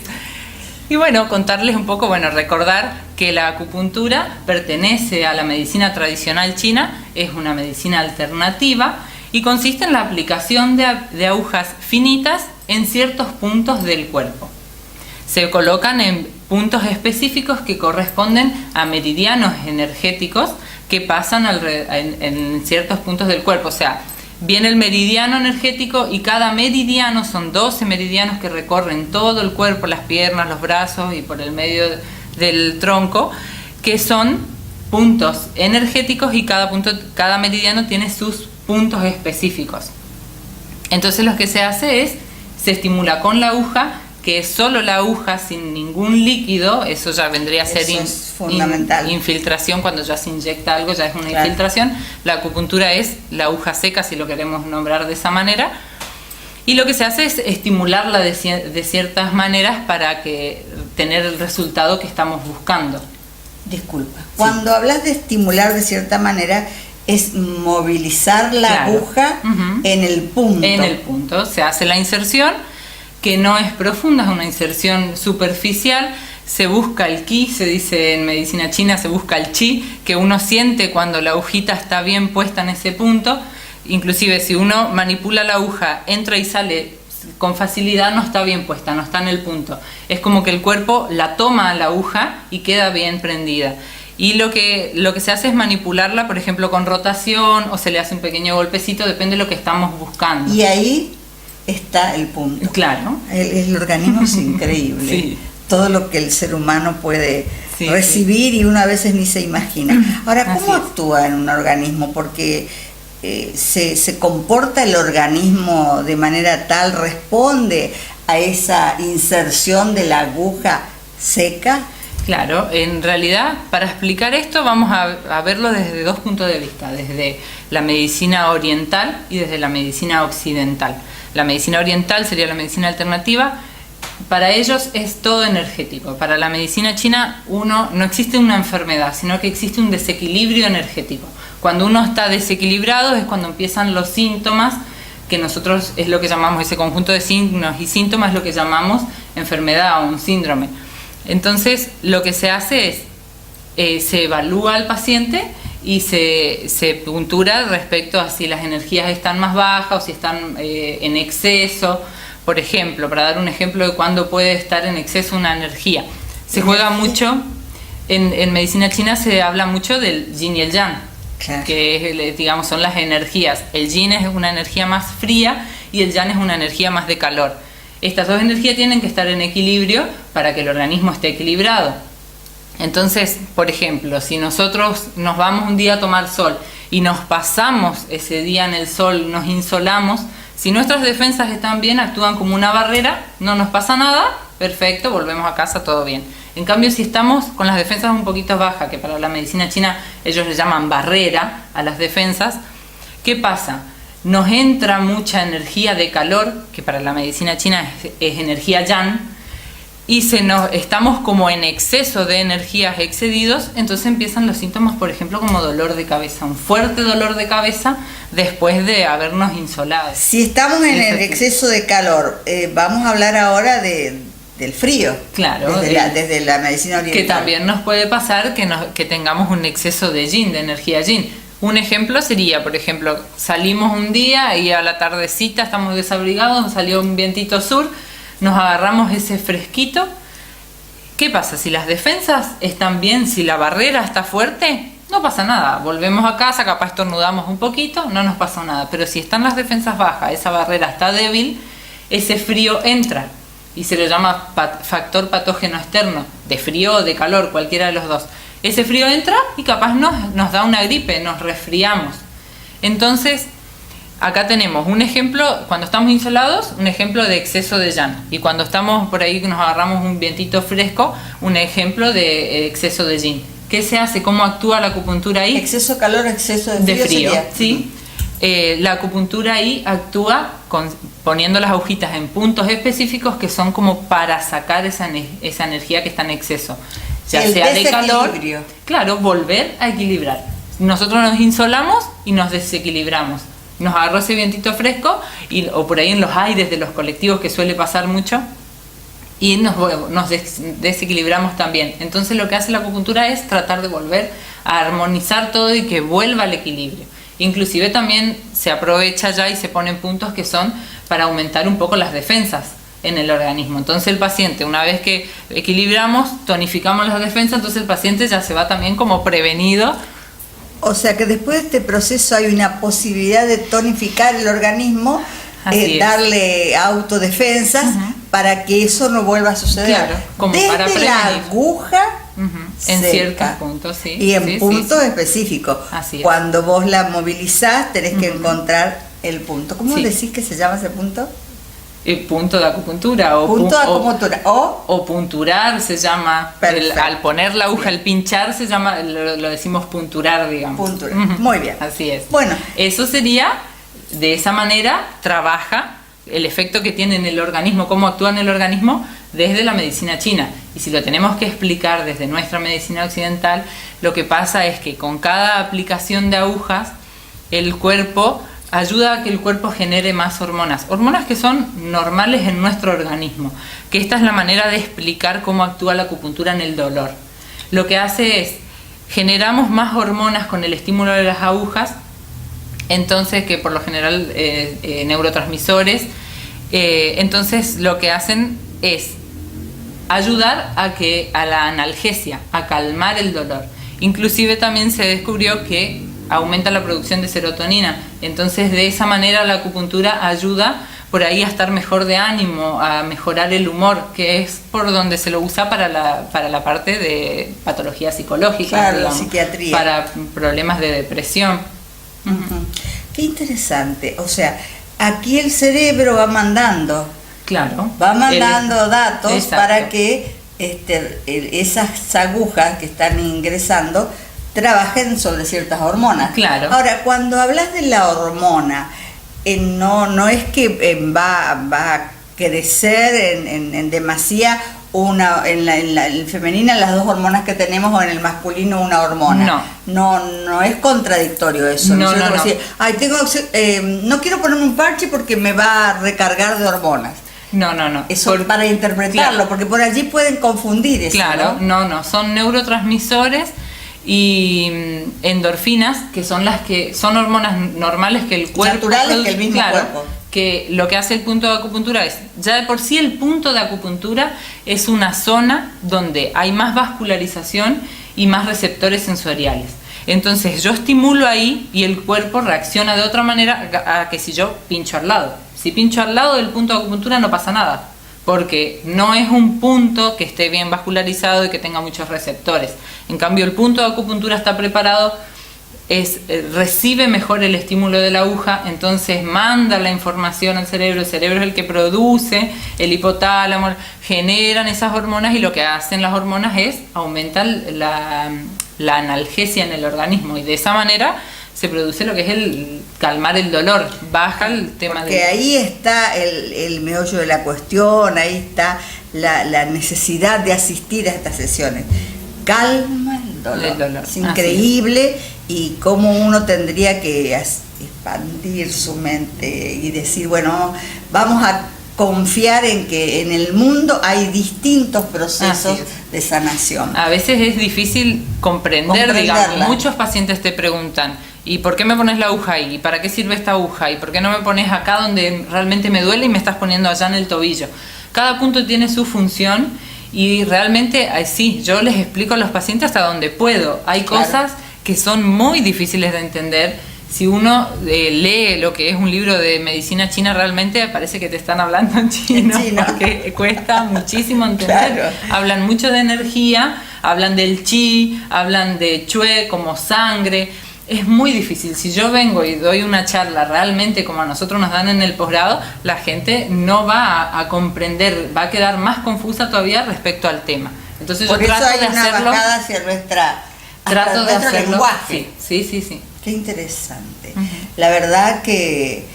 Y bueno, contarles un poco, recordar que la acupuntura pertenece a la medicina tradicional china, es una medicina alternativa y consiste en la aplicación de agujas finitas en ciertos puntos del cuerpo. Se colocan en puntos específicos que corresponden a meridianos energéticos que pasan en ciertos puntos del cuerpo. O sea, viene el meridiano energético y cada meridiano, son 12 meridianos que recorren todo el cuerpo, las piernas, los brazos y por el medio del tronco, que son puntos energéticos y cada meridiano tiene sus puntos específicos. Entonces lo que se hace es, se estimula con la aguja, que es solo la aguja sin ningún líquido, eso ya vendría a ser Eso es fundamental. infiltración, cuando ya se inyecta algo ya es una Claro. infiltración. La acupuntura es la aguja seca, si lo queremos nombrar de esa manera, y lo que se hace es estimularla de ciertas maneras para tener el resultado que estamos buscando. Disculpa. Cuando hablas de estimular de cierta manera, es movilizar la Claro. aguja Ujú. en el punto. En el punto se hace la inserción, que no es profunda, es una inserción superficial. Se busca el ki, se dice en medicina china, se busca el chi, que uno siente cuando la agujita está bien puesta en ese punto. Inclusive si uno manipula la aguja, entra y sale con facilidad, no está bien puesta, no está en el punto. Es como que el cuerpo la toma a la aguja y queda bien prendida. Y lo que se hace es manipularla, por ejemplo, con rotación, o se le hace un pequeño golpecito, depende de lo que estamos buscando. Y ahí está el punto. Claro. El organismo es increíble. Sí. Todo lo que el ser humano puede Sí, recibir y uno a veces ni se imagina. Ahora, ¿cómo Así es. actúa en un organismo? Porque se comporta el organismo de manera tal, responde a esa inserción de la aguja seca. Claro, en realidad para explicar esto vamos a verlo desde 2 puntos de vista, desde la medicina oriental y desde la medicina occidental. La medicina oriental sería la medicina alternativa, para ellos es todo energético. Para la medicina china no existe una enfermedad, sino que existe un desequilibrio energético. Cuando uno está desequilibrado es cuando empiezan los síntomas, que nosotros es lo que llamamos, ese conjunto de signos y síntomas es lo que llamamos enfermedad o un síndrome. Entonces lo que se hace es, se evalúa al paciente y se puntura respecto a si las energías están más bajas o si están en exceso. Por ejemplo, para dar un ejemplo de cuándo puede estar en exceso una energía. Se juega mucho, en medicina china se habla mucho del yin y el yang, claro, que digamos son las energías. El yin es una energía más fría y el yang es una energía más de calor. Estas dos energías tienen que estar en equilibrio para que el organismo esté equilibrado. Entonces, por ejemplo, si nosotros nos vamos un día a tomar sol y nos pasamos ese día en el sol, nos insolamos, si nuestras defensas están bien, actúan como una barrera, no nos pasa nada, perfecto, volvemos a casa, todo bien. En cambio, si estamos con las defensas un poquito bajas, que para la medicina china ellos le llaman barrera a las defensas, ¿qué pasa? Nos entra mucha energía de calor, que para la medicina china es energía yang, y estamos como en exceso de energías excedidos, entonces empiezan los síntomas, por ejemplo, como dolor de cabeza, un fuerte dolor de cabeza después de habernos insolado. Si estamos en el exceso de calor, vamos a hablar ahora del frío. Claro. Desde la medicina oriental. Que también nos puede pasar que tengamos un exceso de yin, de energía yin. Un ejemplo sería, por ejemplo, salimos un día y a la tardecita estamos desabrigados, nos salió un vientito sur, nos agarramos ese fresquito. ¿Qué pasa? Si las defensas están bien, si la barrera está fuerte, no pasa nada. Volvemos a casa, capaz estornudamos un poquito, no nos pasa nada. Pero si están las defensas bajas, esa barrera está débil, ese frío entra y se le llama factor patógeno externo, de frío o de calor, cualquiera de los dos. Ese frío entra y capaz nos da una gripe, nos resfriamos. Entonces, acá tenemos un ejemplo, cuando estamos insolados, un ejemplo de exceso de yang. Y cuando estamos por ahí que nos agarramos un vientito fresco, un ejemplo de exceso de yin. ¿Qué se hace? ¿Cómo actúa la acupuntura ahí? Exceso de calor, exceso de frío. Sería. Sí. La acupuntura ahí actúa poniendo las agujitas en puntos específicos que son como para sacar esa energía que está en exceso. Ya sea de calor, claro, volver a equilibrar. Nosotros nos insolamos y nos desequilibramos. Nos agarró ese vientito fresco o por ahí en los aires de los colectivos, que suele pasar mucho, y nos desequilibramos también. Entonces lo que hace la acupuntura es tratar de volver a armonizar todo y que vuelva al equilibrio. Inclusive también se aprovecha ya y se ponen puntos que son para aumentar un poco las defensas en el organismo. Entonces el paciente, una vez que equilibramos, tonificamos las defensas, entonces el paciente ya se va también como prevenido. O sea que después de este proceso hay una posibilidad de tonificar el organismo, darle autodefensas para que eso no vuelva a suceder. Claro, como desde para prevenir. La aguja en ciertos puntos, sí. Y en puntos específicos. Así es. Cuando vos la movilizás tenés que encontrar el punto. ¿Cómo decís que se llama ese punto? El punto de acupuntura o punturar se llama. Al poner la aguja, el pinchar se llama, lo decimos punturar, digamos. Punturar. Muy bien. Así es. Bueno, eso sería, de esa manera trabaja el efecto que tiene en el organismo, cómo actúa en el organismo desde la medicina china. Y si lo tenemos que explicar desde nuestra medicina occidental, lo que pasa es que con cada aplicación de agujas, el cuerpo ayuda a que el cuerpo genere más hormonas que son normales en nuestro organismo, que esta es la manera de explicar cómo actúa la acupuntura en el dolor. Lo que hace es, generamos más hormonas con el estímulo de las agujas, entonces que por lo general neurotransmisores, entonces lo que hacen es ayudar a la analgesia, a calmar el dolor. Inclusive también se descubrió que aumenta la producción de serotonina, entonces de esa manera la acupuntura ayuda por ahí a estar mejor de ánimo, a mejorar el humor, que es por donde se lo usa para la parte de patología psicológica, claro, digamos, psiquiatría, para problemas de depresión. Qué interesante. O sea, aquí el cerebro va mandando, datos. Exacto. Para que esas agujas que están ingresando trabajen sobre ciertas hormonas. Claro. Ahora, cuando hablas de la hormona, no es que va crecer en demasía en femenina las dos hormonas que tenemos o en el masculino una hormona. No es contradictorio eso. No. Decir, ay, no quiero ponerme un parche porque me va a recargar de hormonas. No. Eso para interpretarlo, claro, porque por allí pueden confundir eso. Claro, no, son neurotransmisores y endorfinas, que son las que son hormonas normales que el cuerpo naturales produce, que el mismo claro, cuerpo. Que lo que hace el punto de acupuntura es, ya de por sí el punto de acupuntura es una zona donde hay más vascularización y más receptores sensoriales. Entonces yo estimulo ahí y el cuerpo reacciona de otra manera a que si yo pincho al lado. Si pincho al lado del punto de acupuntura no pasa nada, porque no es un punto que esté bien vascularizado y que tenga muchos receptores. En cambio el punto de acupuntura está preparado, recibe mejor el estímulo de la aguja, entonces manda la información al cerebro, el cerebro es el que produce, el hipotálamo, generan esas hormonas y lo que hacen las hormonas es aumentar la analgesia en el organismo y de esa manera se produce lo que es el calmar el dolor, baja el tema porque ahí está el meollo de la cuestión, ahí está la necesidad de asistir a estas sesiones. Calma el dolor. Es increíble y cómo uno tendría que expandir su mente y decir, bueno, vamos a confiar en que en el mundo hay distintos procesos de sanación. A veces es difícil comprenderla. Digamos, muchos pacientes te preguntan, ¿y por qué me pones la aguja ahí? ¿Y para qué sirve esta aguja? ¿Y por qué no me pones acá donde realmente me duele y me estás poniendo allá en el tobillo? Cada punto tiene su función y realmente sí, yo les explico a los pacientes hasta donde puedo. Hay cosas que son muy difíciles de entender. Si uno lee lo que es un libro de medicina china, realmente parece que te están hablando en chino, porque cuesta muchísimo entender. Claro. Hablan mucho de energía, hablan del chi, hablan de chue como sangre. Es muy difícil. Si yo vengo y doy una charla realmente como a nosotros nos dan en el posgrado, la gente no va a comprender, va a quedar más confusa todavía respecto al tema. Entonces por yo trato eso hay de una hacerlo. bajada hacia Trato de nuestro hacerlo. lenguaje. Sí. Qué interesante. La verdad que,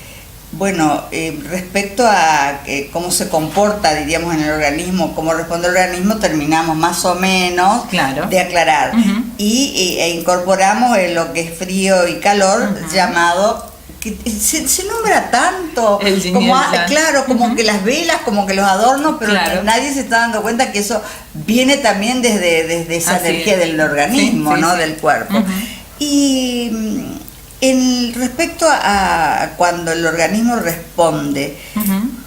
bueno, respecto a cómo se comporta, diríamos, en el organismo, cómo responde el organismo, terminamos más o menos de aclarar. E incorporamos lo que es frío y calor, llamado, que se nombra tanto, el como claro, como que las velas, como que los adornos, pero nadie se está dando cuenta que eso viene también desde esa energía del organismo, del cuerpo. Y respecto a cuando el organismo responde,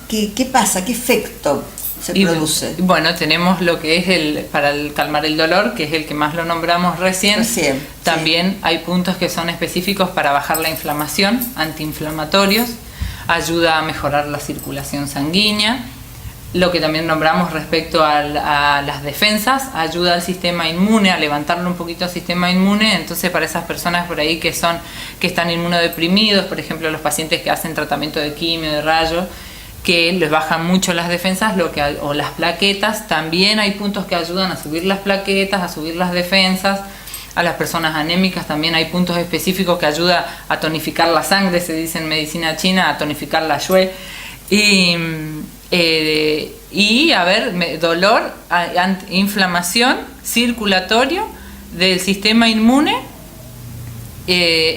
¿qué pasa? ¿Qué efecto se produce? Bueno, tenemos lo que es para calmar el dolor, que es el que más lo nombramos recién. También hay puntos que son específicos para bajar la inflamación, antiinflamatorios, ayuda a mejorar la circulación sanguínea. Lo que también nombramos respecto a las defensas, ayuda al sistema inmune, a levantarlo un poquito al sistema inmune. Entonces para esas personas por ahí que están inmunodeprimidos, por ejemplo los pacientes que hacen tratamiento de quimio, de rayos, que les bajan mucho las defensas o las plaquetas, también hay puntos que ayudan a subir las plaquetas, a subir las defensas. A las personas anémicas también hay puntos específicos que ayudan a tonificar la sangre, se dice en medicina china, a tonificar la yue. Y a ver, dolor, inflamación, circulatorio del sistema inmune,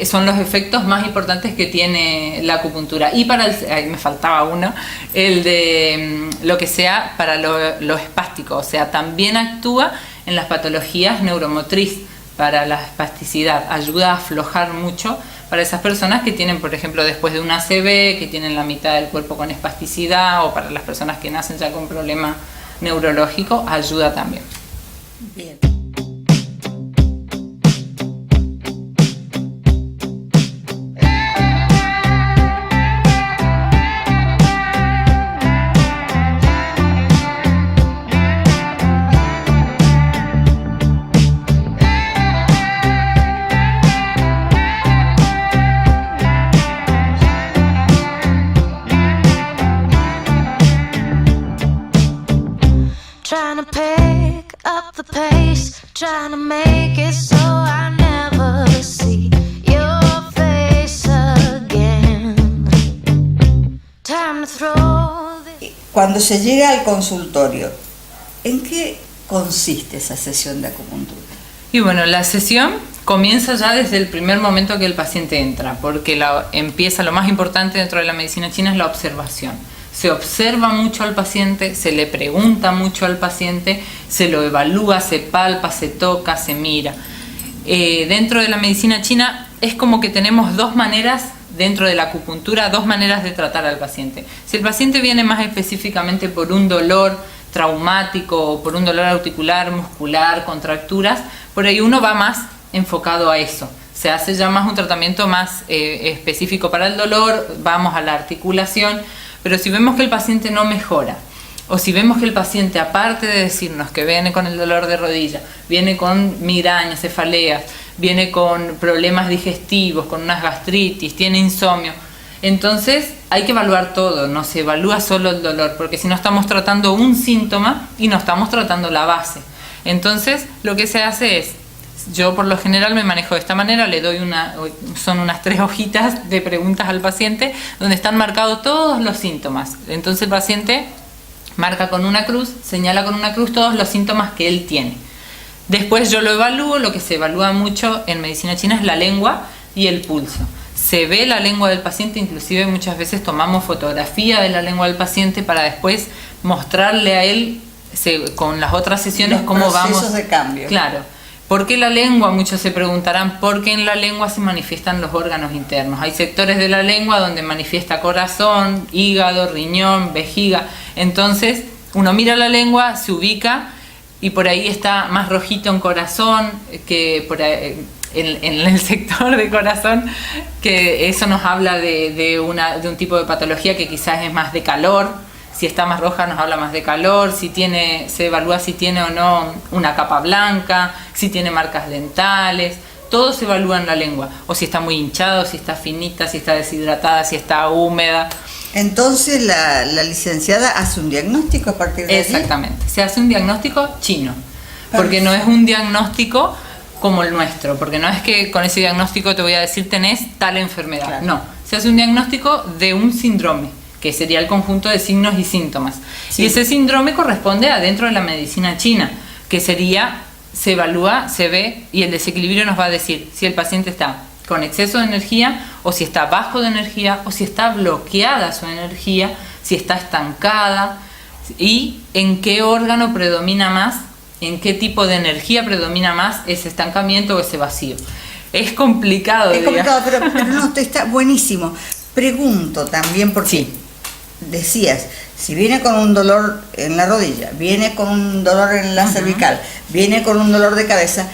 son los efectos más importantes que tiene la acupuntura. Y me faltaba uno, el de lo que sea para lo espástico, o sea, también actúa en las patologías neuromotriz para la espasticidad, ayuda a aflojar mucho para esas personas que tienen, por ejemplo, después de una ACV, que tienen la mitad del cuerpo con espasticidad, o para las personas que nacen ya con problema neurológico, ayuda también. Bien. Trying to pick up the pace, trying to make it so I never see your face again. Time to throw this cuando se llega al consultorio, ¿en qué consiste esa sesión de acupuntura? Y bueno, la sesión comienza ya desde el primer momento que el paciente entra, porque empieza lo más importante dentro de la medicina china es la observación. Se observa mucho al paciente, se le pregunta mucho al paciente, se lo evalúa, se palpa, se toca, se mira. Dentro de la medicina china es como que tenemos dos maneras, dentro de la acupuntura, dos maneras de tratar al paciente. Si el paciente viene más específicamente por un dolor traumático o por un dolor articular, muscular, contracturas, por ahí uno va más enfocado a eso. Se hace ya más un tratamiento más específico para el dolor, vamos a la articulación, pero si vemos que el paciente no mejora, o si vemos que el paciente, aparte de decirnos que viene con el dolor de rodilla, viene con migrañas, cefaleas, viene con problemas digestivos, con unas gastritis, tiene insomnio, entonces hay que evaluar todo, no se evalúa solo el dolor, porque si no estamos tratando un síntoma y no estamos tratando la base. Entonces lo que se hace es, yo por lo general me manejo de esta manera, le doy son unas 3 hojitas de preguntas al paciente donde están marcados todos los síntomas. Entonces el paciente marca con una cruz, señala con una cruz todos los síntomas que él tiene. Después yo lo evalúo, lo que se evalúa mucho en medicina china es la lengua y el pulso. Se ve la lengua del paciente, inclusive muchas veces tomamos fotografía de la lengua del paciente para después mostrarle a él con las otras sesiones cómo vamos. Procesos de cambio. Claro. ¿Por qué la lengua? Muchos se preguntarán, ¿por qué en la lengua se manifiestan los órganos internos? Hay sectores de la lengua donde manifiesta corazón, hígado, riñón, vejiga. Entonces, uno mira la lengua, se ubica y por ahí está más rojito en corazón, que por ahí, en el sector de corazón, que eso nos habla de un tipo de patología que quizás es más de calor. Si está más roja nos habla más de calor, se evalúa si tiene o no una capa blanca, si tiene marcas dentales, todo se evalúa en la lengua. O si está muy hinchado, si está finita, si está deshidratada, si está húmeda. Entonces la licenciada hace un diagnóstico a partir de allí. Exactamente, se hace un diagnóstico chino, porque no es un diagnóstico como el nuestro, porque no es que con ese diagnóstico te voy a decir tenés tal enfermedad, claro. No, se hace un diagnóstico de un síndrome, que sería el conjunto de signos y síntomas. Sí. Y ese síndrome corresponde a dentro de la medicina china, que sería, se evalúa, se ve, y el desequilibrio nos va a decir si el paciente está con exceso de energía, o si está bajo de energía, o si está bloqueada su energía, si está estancada, y en qué órgano predomina más, en qué tipo de energía predomina más ese estancamiento o ese vacío. Es complicado. Es complicado, pero no, está buenísimo. Pregunto también, porque sí. Decías, si viene con un dolor en la rodilla, viene con un dolor en la cervical, viene con un dolor de cabeza,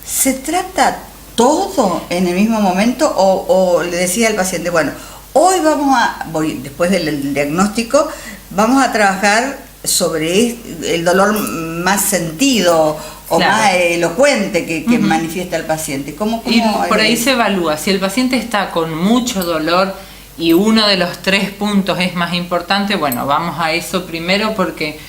¿se trata todo en el mismo momento o le decía al paciente, bueno, hoy después del diagnóstico, vamos a trabajar sobre el dolor más sentido o claro, más elocuente que manifiesta el paciente? ¿Cómo y por ahí se evalúa, si el paciente está con mucho dolor y uno de los 3 puntos es más importante, bueno, vamos a eso primero, porque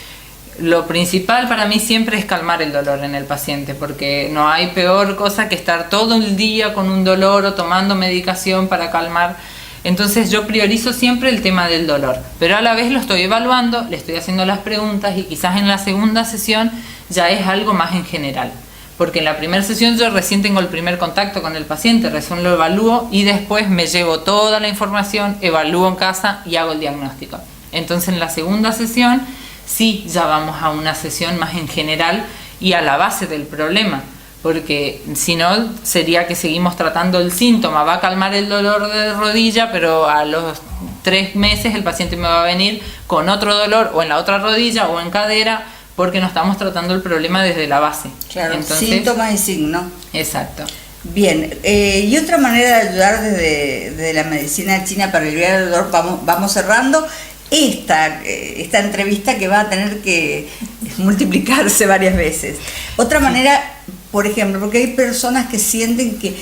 lo principal para mí siempre es calmar el dolor en el paciente, porque no hay peor cosa que estar todo el día con un dolor o tomando medicación para calmar. Entonces yo priorizo siempre el tema del dolor, pero a la vez lo estoy evaluando, le estoy haciendo las preguntas y quizás en la segunda sesión ya es algo más en general. Porque en la primera sesión yo recién tengo el primer contacto con el paciente, recién lo evalúo y después me llevo toda la información, evalúo en casa y hago el diagnóstico. Entonces en la segunda sesión sí ya vamos a una sesión más en general y a la base del problema, porque si no sería que seguimos tratando el síntoma, va a calmar el dolor de rodilla, pero a los 3 meses el paciente me va a venir con otro dolor o en la otra rodilla o en cadera, porque no estamos tratando el problema desde la base. Claro, entonces, síntomas y signos. Exacto. Bien, y otra manera de ayudar desde la medicina china para aliviar el dolor, vamos cerrando esta entrevista que va a tener que multiplicarse varias veces. Otra manera, por ejemplo, porque hay personas que sienten que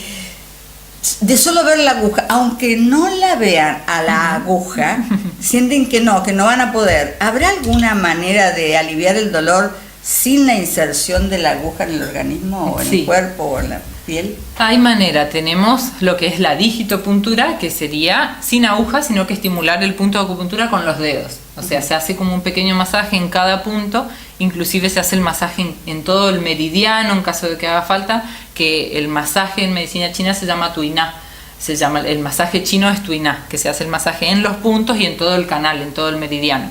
de solo ver la aguja, aunque no la vean a la aguja, sienten que no van a poder. ¿Habrá alguna manera de aliviar el dolor sin la inserción de la aguja en el organismo o en el cuerpo? piel? Hay manera, tenemos lo que es la digitopuntura, que sería sin aguja, sino que estimular el punto de acupuntura con los dedos. O sea, se hace como un pequeño masaje en cada punto, inclusive se hace el masaje en todo el meridiano, en caso de que haga falta, que el masaje en medicina china se llama tuiná. El masaje chino es tuiná, que se hace el masaje en los puntos y en todo el canal, en todo el meridiano.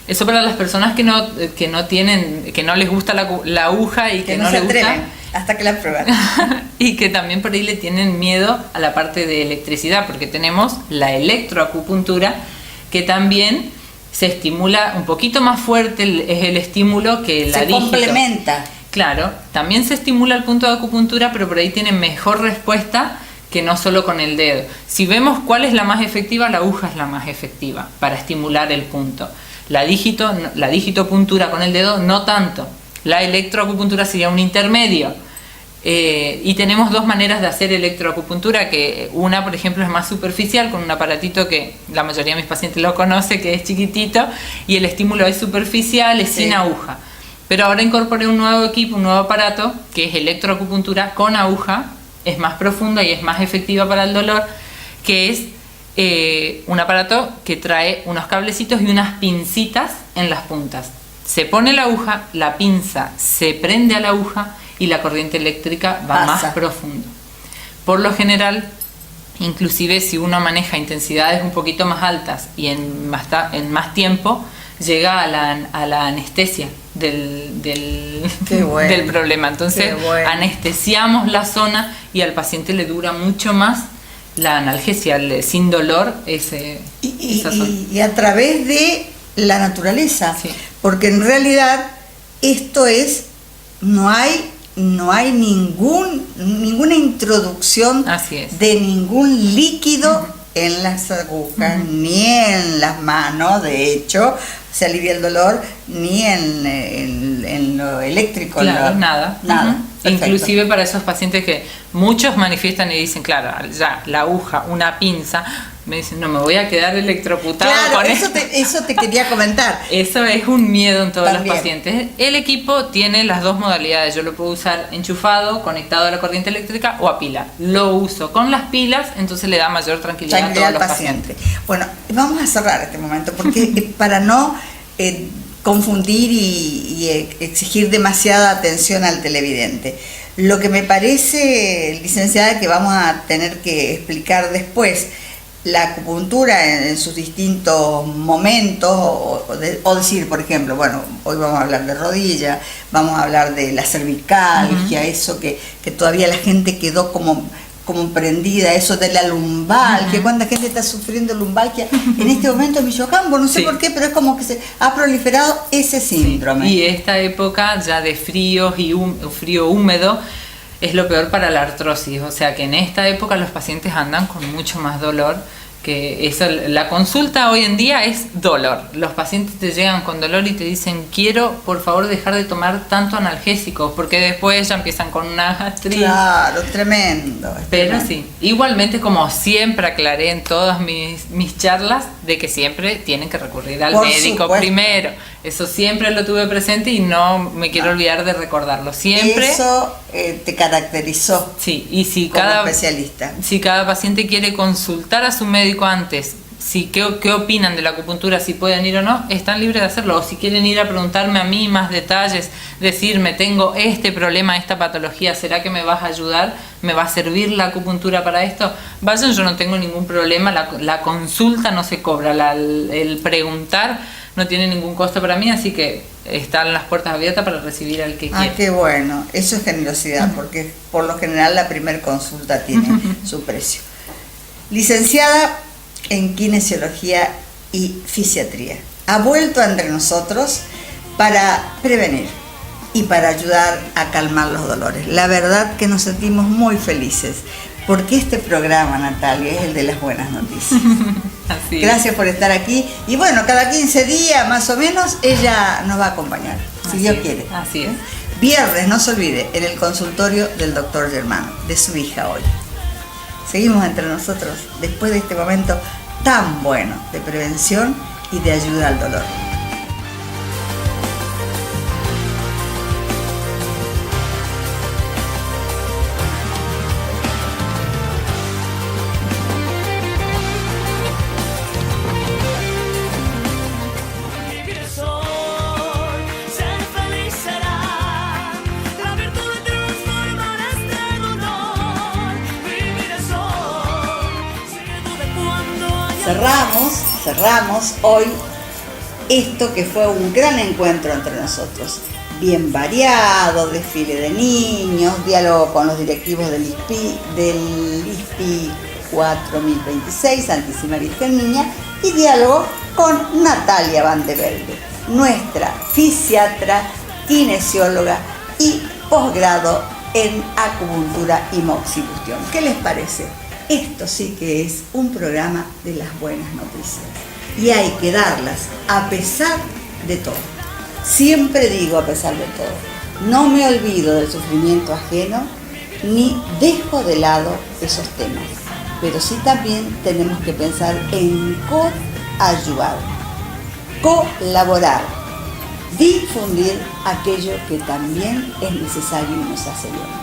Eso para las personas que no les gusta la aguja y Que que no no se les gusta, atreven hasta que la prueban. y que también por ahí le tienen miedo a la parte de electricidad, porque tenemos la electroacupuntura, que también se estimula un poquito más fuerte, es el estímulo que la Se dígito. complementa. Claro, también se estimula el punto de acupuntura, pero por ahí tiene mejor respuesta que no solo con el dedo. Si vemos cuál es la más efectiva, la aguja es la más efectiva para estimular el punto. La digitopuntura con el dedo no tanto. La electroacupuntura sería un intermedio. Y tenemos dos maneras de hacer electroacupuntura, que una, por ejemplo, es más superficial, con un aparatito que la mayoría de mis pacientes lo conoce, que es chiquitito, y el estímulo es superficial, es sin aguja. Pero ahora incorporé un nuevo equipo, un nuevo aparato, que es electroacupuntura con aguja, es más profunda y es más efectiva para el dolor, que es un aparato que trae unos cablecitos y unas pincitas en las puntas. Se pone la aguja, la pinza se prende a la aguja y la corriente eléctrica va más profundo. Por lo general, inclusive si uno maneja intensidades un poquito más altas y en más tiempo, llega a la anestesia del problema. Entonces anestesiamos la zona y al paciente le dura mucho más la analgesia, sin dolor, esa zona. Y a través de la naturaleza, Sí. porque en realidad esto es, no hay ninguna introducción Así es. de ningún líquido en las agujas, ni en las manos, de hecho, se alivia el dolor, ni en lo eléctrico. Claro, nada. Nada. Perfecto. Inclusive para esos pacientes que muchos manifiestan y dicen, claro, ya la aguja, una pinza, me dicen, no, me voy a quedar electrocutado Claro, con eso esto. eso te quería comentar. Eso es un miedo en todos También. los pacientes. El equipo tiene las dos modalidades. Yo lo puedo usar enchufado, conectado a la corriente eléctrica o a pila. Lo uso con las pilas, entonces le da mayor tranquilidad a todos Al los paciente. pacientes. Bueno, vamos a cerrar este momento porque para no confundir y exigir demasiada atención al televidente. Lo que me parece, licenciada, que vamos a tener que explicar después, la acupuntura en sus distintos momentos, o decir, por ejemplo, bueno, hoy vamos a hablar de rodilla, vamos a hablar de la cervicalgia, eso que todavía la gente quedó como prendida, eso de la lumbalgia, cuánta gente está sufriendo lumbalgia en este momento en Villocampo, no sé Sí. por qué, pero es como que se ha proliferado ese síndrome. Y esta época ya de fríos y frío húmedo es lo peor para la artrosis, o sea que en esta época los pacientes andan con mucho más dolor, que eso, la consulta hoy en día es dolor. Los pacientes te llegan con dolor y te dicen, quiero por favor dejar de tomar tanto analgésicos, porque después ya empiezan con una gastritis. Claro, tremendo. es Pero tremendo. sí, igualmente, como siempre aclaré en todas mis charlas, de que siempre tienen que recurrir al Por médico supuesto. primero. Eso siempre lo tuve presente y no me quiero olvidar de recordarlo. Siempre. Eso te caracterizó Sí, y si como cada especialista. si cada paciente quiere consultar a su médico antes, qué opinan de la acupuntura, si pueden ir o no, están libres de hacerlo. O si quieren ir a preguntarme a mí más detalles, decirme, tengo este problema, esta patología, ¿será que me vas a ayudar? ¿Me va a servir la acupuntura para esto? Vayan, yo no tengo ningún problema, la consulta no se cobra, el preguntar no tiene ningún costo para mí, así que están las puertas abiertas para recibir al que quiera. Ah, qué bueno. Eso es generosidad, porque por lo general la primer consulta tiene su precio. Licenciada en Kinesiología y Fisiatría, ha vuelto entre nosotros para prevenir y para ayudar a calmar los dolores. La verdad que nos sentimos muy felices, porque este programa, Natalia, es el de las buenas noticias. Así es. Gracias por estar aquí. Y bueno, cada 15 días más o menos ella nos va a acompañar, si Así Dios es, quiere. Así es. Viernes, no se olvide, en el consultorio del doctor Germán, de su hija hoy. Seguimos entre nosotros después de este momento tan bueno de prevención y de ayuda al dolor. cerramos hoy esto que fue un gran encuentro entre nosotros. Bien variado, desfile de niños, diálogo con los directivos del ISPI 4026, Santísima Virgen Niña, y diálogo con Natalia Van de Velde, nuestra fisiatra, kinesióloga y posgrado en acupuntura y moxibustión. ¿Qué les parece? Esto sí que es un programa de las buenas noticias y hay que darlas a pesar de todo. Siempre digo a pesar de todo, no me olvido del sufrimiento ajeno ni dejo de lado esos temas, pero sí también tenemos que pensar en coayuvar, colaborar, difundir aquello que también es necesario y nos hace bien.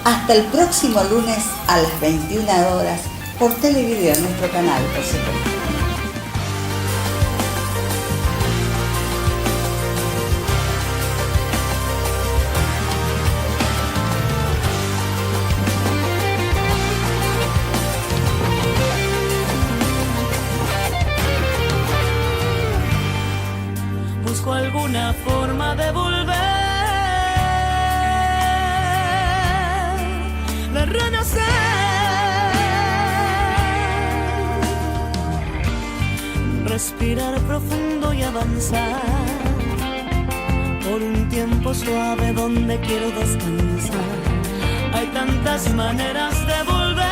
Hasta el próximo lunes a las 21 horas por Televideo, en nuestro canal, por supuesto. Busco alguna forma de volver, de renacer, respirar profundo y avanzar por un tiempo suave donde quiero descansar. Hay tantas maneras de volver.